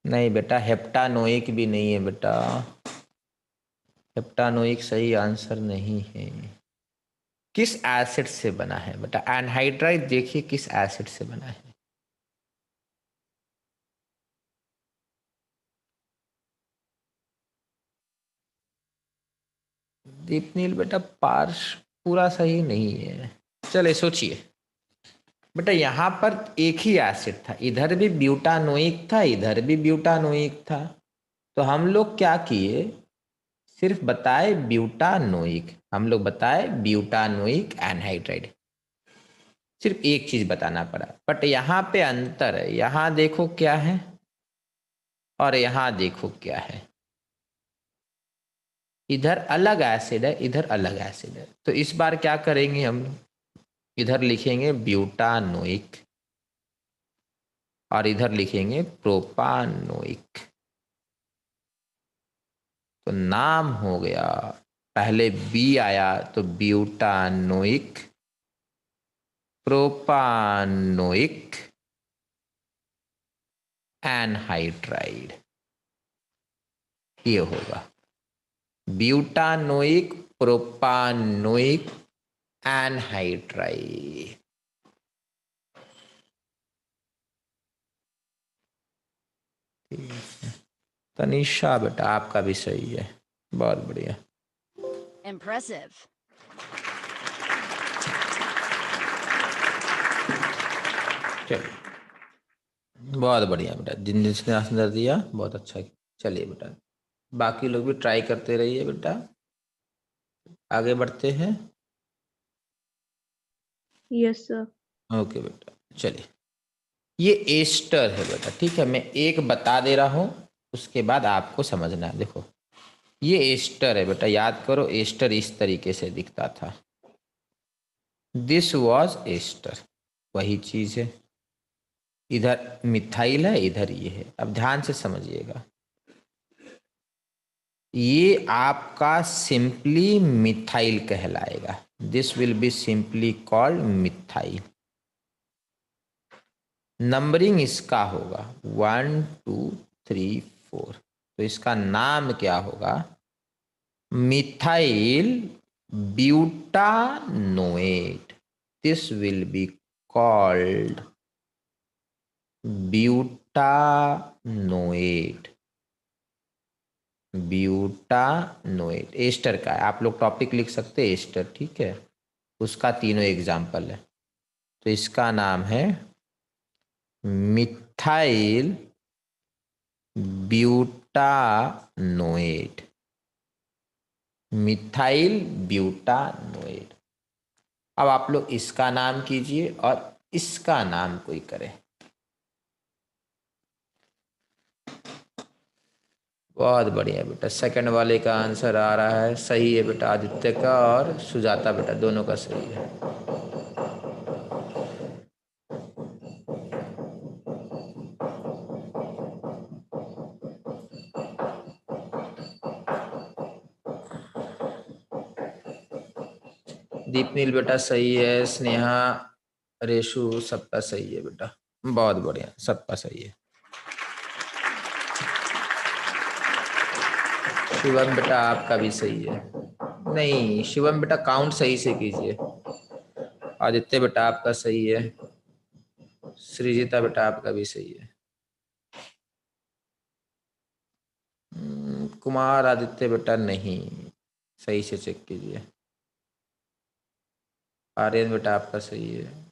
नहीं बेटा, हेप्टानोइक भी नहीं है बेटा, हेप्टानोइक सही आंसर नहीं है। किस एसिड से बना है बेटा? एनहाइड्राइड देखिए किस एसिड से बना है। दीपनील बेटा पार्श पूरा सही नहीं है। चले सोचिए बेटा, यहाँ पर एक ही एसिड था, इधर भी ब्यूटानोइक था, इधर भी ब्यूटानोइक था, तो हम लोग क्या किए, सिर्फ बताए ब्यूटानोइक, हम लोग बताए ब्यूटानोइक एनहाइड्राइड, सिर्फ एक चीज बताना पड़ा। बट यहाँ पे अंतर है, यहाँ देखो क्या है और यहाँ देखो क्या है, इधर अलग एसिड है, इधर अलग एसिड है। तो इस बार क्या करेंगे हम लोग, इधर लिखेंगे ब्यूटानोइक और इधर लिखेंगे प्रोपानोइक। तो नाम हो गया, पहले बी आया तो ब्यूटानोइक, प्रोपानोइक एनहाइड्राइड, ये होगा ब्यूटानोइक प्रोपानोइक एनहाइड्राइड। तनिषा बेटा आपका भी सही है, बहुत बढ़िया। Impressive. चलिए बहुत बढ़िया बेटा, जिसने आंसर दिया बहुत अच्छा। चलिए बेटा बाकी लोग भी ट्राई करते रहिए बेटा, आगे बढ़ते हैं। Yes sir. ओके बेटा चलिए, ये एस्टर है बेटा, ठीक है, मैं एक बता दे रहा हूँ उसके बाद आपको समझना है। देखो ये एस्टर है बेटा, याद करो एस्टर इस तरीके से दिखता था, दिस वॉज एस्टर, वही चीज है। इधर मिथाइल है, इधर ये है। अब ध्यान से समझिएगा, ये आपका सिंपली मिथाइल कहलाएगा, this will be simply called methyl. Numbering इसका होगा 1 2 3 4, तो इसका नाम क्या होगा, methyl butanoate, this will be called butanoate, butanoate. Ester का है, आप लोग टॉपिक लिख सकते हैं एस्टर, ठीक है, उसका तीनों एग्जाम्पल है। तो इसका नाम है मिथाइल ब्यूटानोएट, मिथाइल ब्यूटानोएट। अब आप लोग इसका नाम कीजिए और इसका नाम कोई करे। बहुत बढ़िया बेटा, सेकंड वाले का आंसर आ रहा है, सही है बेटा, आदित्य का और सुजाता बेटा दोनों का सही है। दीपनील बेटा सही है, स्नेहा रेशु सबका सही है बेटा, बहुत बढ़िया, सबका सही है। शिवम बेटा आपका भी सही है। नहीं शिवम बेटा काउंट सही से कीजिए। आदित्य बेटा आपका सही है, सृजिता बेटा आपका भी सही है। कुमार आदित्य बेटा नहीं, सही से चेक कीजिए। आर्यन बेटा आपका सही है।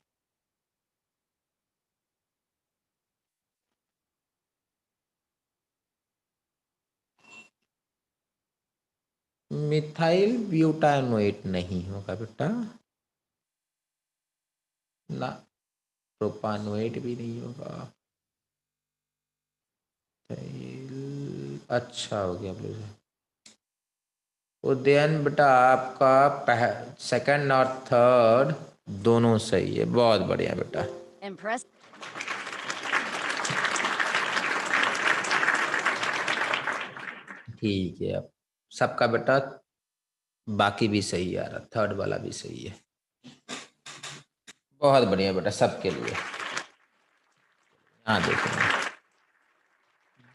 मिथाइल ब्यूटानोएट नहीं होगा बेटा, ना प्रोपानोएट भी नहीं होगा। अच्छा हो गया ब्लू। उदयन बेटा आपका सेकंड और थर्ड दोनों सही है, बहुत बढ़िया बेटा। Impressive. ठीक है, अब सबका बेटा बाकी भी सही आ रहा, थर्ड वाला भी सही है, बहुत बढ़िया बेटा सबके लिए। हाँ देखो,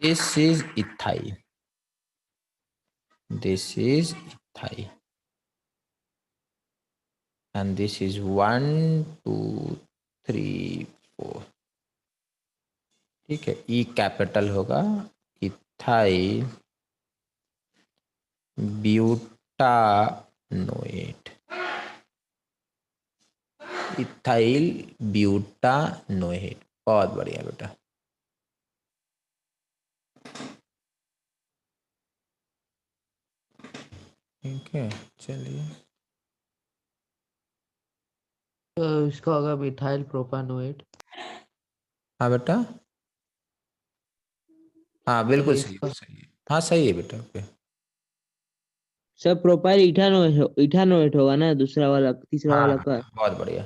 this is ethyl, this is ethyl and this is 1 2 3 4। ठीक है, ई कैपिटल होगा, इथाइल ब्यूटानोएट, इथाइल ब्यूटानोएट, बहुत बढ़िया बेटा। ठीक है, चलिए तो इसका होगा मिथाइल प्रोपानोएट। हाँ बेटा, हाँ बिल्कुल सही इसका सही है, हाँ सही है बेटा। ओके, सर प्रोपाइल इथानोएट होगा ना, दूसरा वाला तीसरा हाँ वाला हाँ, का। बहुत बढ़िया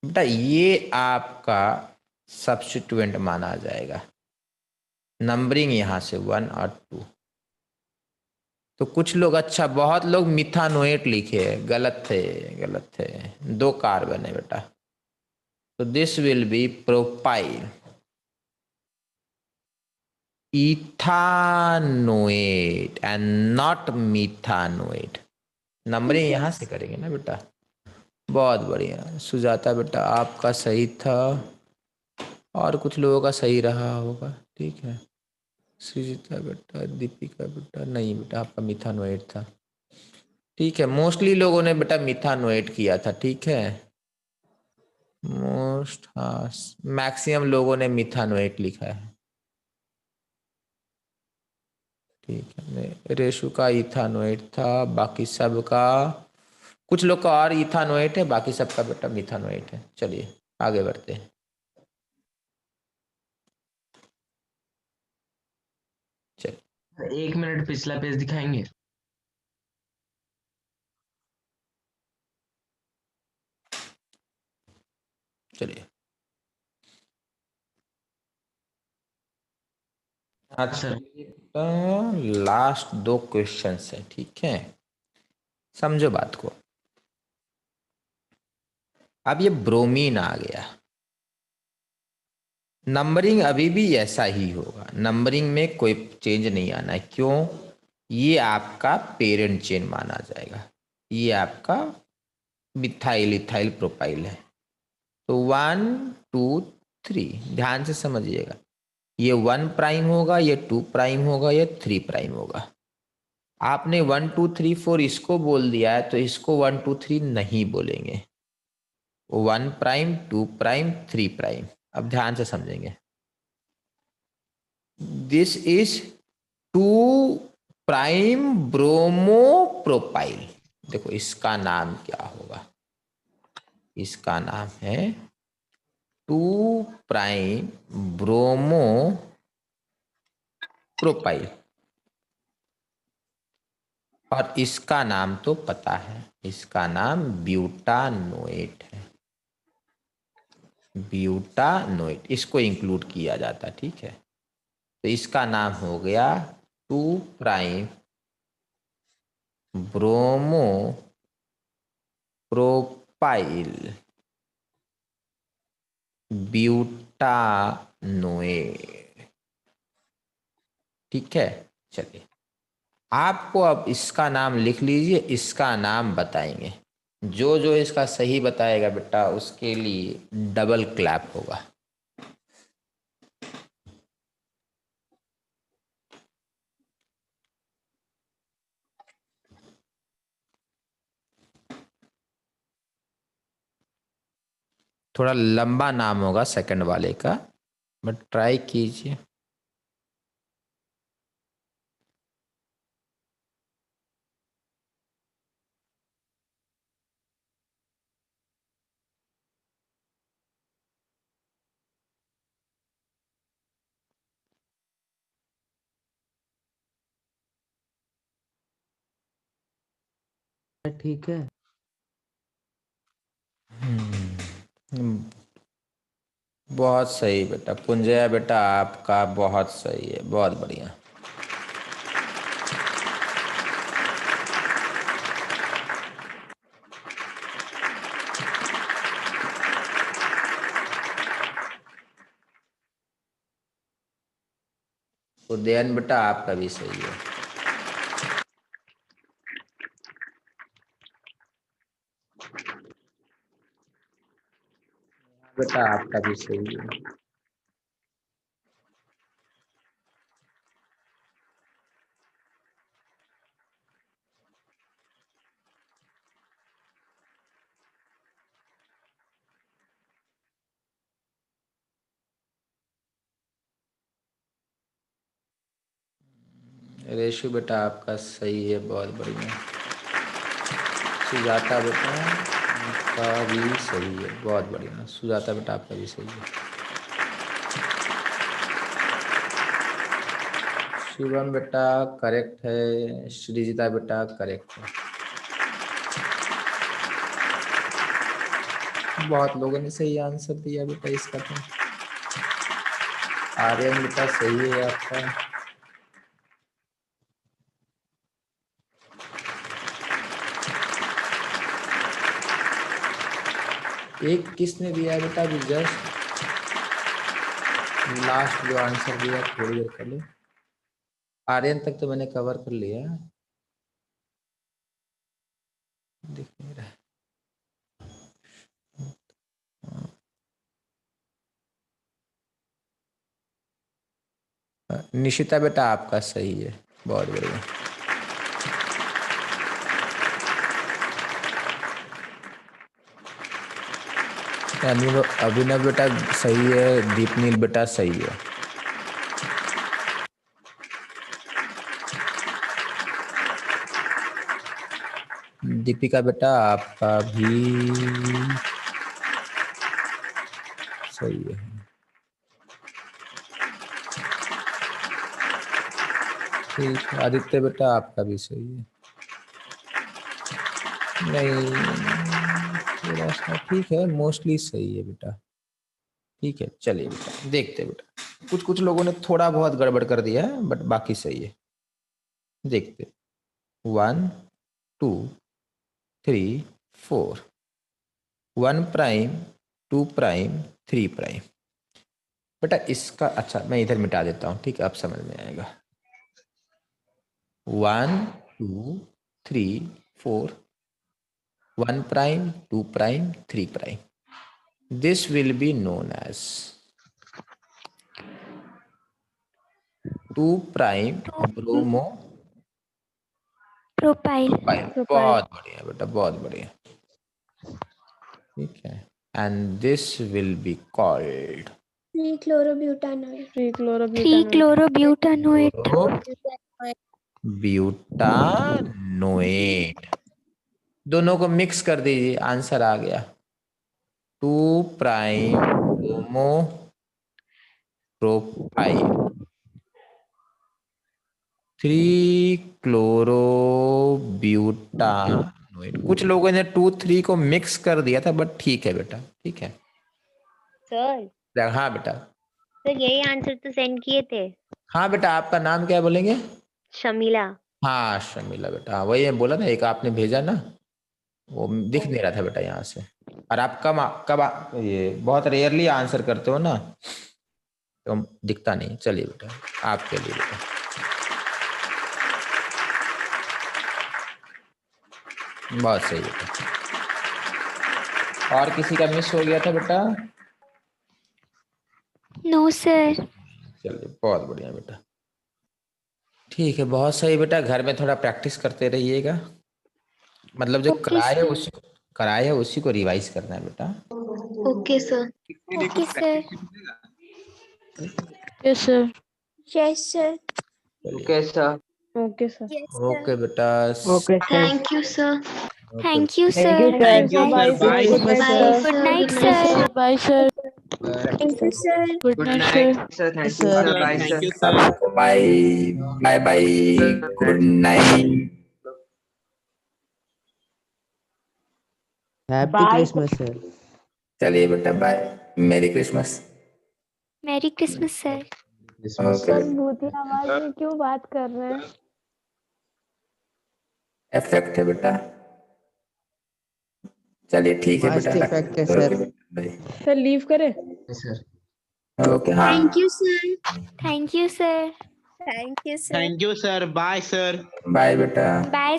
बेटा, ये आपका सब्स्टिट्यूएंट माना जाएगा। नंबरिंग यहाँ से 1 और 2। तो कुछ लोग, अच्छा बहुत लोग मिथानोएट लिखे हैं, गलत थे, गलत थे, 2 कार्बन है बेटा। तो this will be propyl ethanoate and not methanoate. Numbering यहाँ से करेंगे ना बेटा, बहुत बढ़िया। सुजाता बेटा आपका सही था, और कुछ लोगों का सही रहा होगा, ठीक है। सुजीता बेटा, दीपिका बेटा, नहीं बेटा आपका मिथानोएट था, ठीक है। मोस्टली लोगों ने बेटा मिथानोएट किया था, ठीक है, मोस्ट, हाँ मैक्सिमम लोगों ने मिथानोएट लिखा है, ठीक है। रेशु का इथानोएट था, बाकी सबका, कुछ लोग का और इथानोएट है, बाकी सबका बेटा मिथानोएट है। चलिए आगे बढ़ते हैं। चलिए 1 मिनट पिछला पेज दिखाएंगे। चलिए, अच्छा लास्ट 2 क्वेश्चन है, ठीक है, समझो बात को। अब ये ब्रोमीन आ गया, नंबरिंग अभी भी ऐसा ही होगा, नंबरिंग में कोई चेंज नहीं आना है। क्यों? ये आपका पेरेंट चेन माना जाएगा, ये आपका मिथाइल इथाइल प्रोपाइल है। तो 1 2 3 ध्यान से समझिएगा, ये 1 प्राइम होगा, ये 2 प्राइम होगा, ये 3 प्राइम होगा। आपने 1 2 3 4 इसको बोल दिया है, तो इसको 1 2 3 नहीं बोलेंगे, 1 प्राइम 2 प्राइम 3 प्राइम। अब ध्यान से समझेंगे, this is 2 prime bromo propyl. देखो इसका नाम क्या होगा, इसका नाम है 2 प्राइम ब्रोमो प्रोपाइल, और इसका नाम तो पता है, इसका नाम ब्यूटानोएट है, ब्यूटानोएट, इसको इंक्लूड किया जाता, ठीक है। तो इसका नाम हो गया 2 प्राइम ब्रोमो प्रोपाइल ब्यूटानोएट, ठीक है। चलिए आपको अब इसका नाम लिख लीजिए, इसका नाम बताएंगे, जो जो इसका सही बताएगा बेटा उसके लिए डबल क्लैप होगा। थोड़ा लंबा नाम होगा सेकंड वाले का, बट ट्राई कीजिए। ठीक है। बहुत सही बेटा पुंजया, बेटा आपका बहुत सही है, बहुत बढ़िया। उदयन बेटा आपका भी सही है। बेटा आपका भी सही है। रेशु बेटा आपका सही है, बहुत बढ़िया। सुजाता बेटा आपका भी सही है, बहुत बढ़िया। सुजाता बेटा आपका भी सही है। शिवम बेटा करेक्ट है। श्रीजिता बेटा करेक्ट है। बहुत लोगों ने सही आंसर दिया बेटा इसका तो। आर्यन बेटा सही है आपका। एक किसने दिया है बेटा अभी जस्ट लास्ट जो आंसर दिया, थोड़ी देर पहले। आर्यन तक तो मैंने कवर कर लिया, दिख नहीं रहा है। निशिता बेटा आपका सही है, बहुत बढ़िया। अभिनव बेटा सही है। दीपनील बेटा सही है। दीपिका बेटा आपका भी सही है। ठीक है। आदित्य बेटा आपका भी सही है। नहीं, थोड़ा सा ठीक है, मोस्टली सही है बेटा। ठीक है, चलिए बेटा देखते हैं बेटा। कुछ कुछ लोगों ने थोड़ा बहुत गड़बड़ कर दिया है, बट बाकी सही है। देखते 1 2 3 4 1 प्राइम 2 प्राइम 3 प्राइम। बेटा इसका अच्छा मैं इधर मिटा देता हूँ, ठीक है, अब समझ में आएगा। 1 2 3 4 1 prime 2 prime 3 prime. This will be known as 2 prime bromo propyl. बहुत बढ़िया बेटा, बहुत बढ़िया। ठीक है। And this will be called 3 क्लोरोब्यूटानोएट। 3 3 क्लोरोब्यूटानोएट। ब्यूटानोएट। दोनों को मिक्स कर दीजिए, आंसर आ गया। 2 प्राइम ब्रोमो प्रोपाइल 3 क्लोरोब्यूटानोएट। कुछ लोगों ने 2 3 को मिक्स कर दिया था, बट ठीक है बेटा, ठीक है। सर हाँ बेटा। सर यही आंसर तो सेंड किए थे। हाँ बेटा, आपका नाम क्या बोलेंगे? शमीला। हाँ शमीला बेटा, वही मैं बोला ना, एक आपने भेजा ना, वो दिख नहीं रहा था बेटा यहाँ से। और आप ये बहुत रेयरली आंसर करते हो ना, तो दिखता नहीं। चलिए बेटा आपके लिए बेटा। बहुत सही बेटा। और किसी का मिस हो गया था बेटा? No sir. चलिए बहुत बढ़िया बेटा। ठीक है, बहुत सही बेटा। घर में थोड़ा प्रैक्टिस करते रहिएगा, मतलब जो कराए है उसी को रिवाइज करना है बेटा। Okay sir. Okay sir. Yes sir. Yes sir. Okay sir. Okay sir. Okay बेटा। Okay sir. Thank you sir. Thank thank you you, sir. sir. Thank you, bye sir. Bye, good sir. Night sir. Bye, sir. Thank you sir. Good good night, night sir. Sir. Thank you Sir. Sir. Bye thank you sir. Sir. Bye bye bye, good night. Happy Bye. Christmas sir. चलिए बेटा bye, मेरी Christmas. Merry Christmas sir. Okay sir भूतिया आवाज में क्यों बात कर रहे हैं? इफेक्ट है बेटा। चलिए ठीक है मस्त बेटा, इफेक्ट है ओके सर। बेटा, सर लीव करें? Sir bye. ओके हाँ, thank you sir. Thank you sir. Thank you sir. Thank you sir, bye sir. Bye बेटा। बाय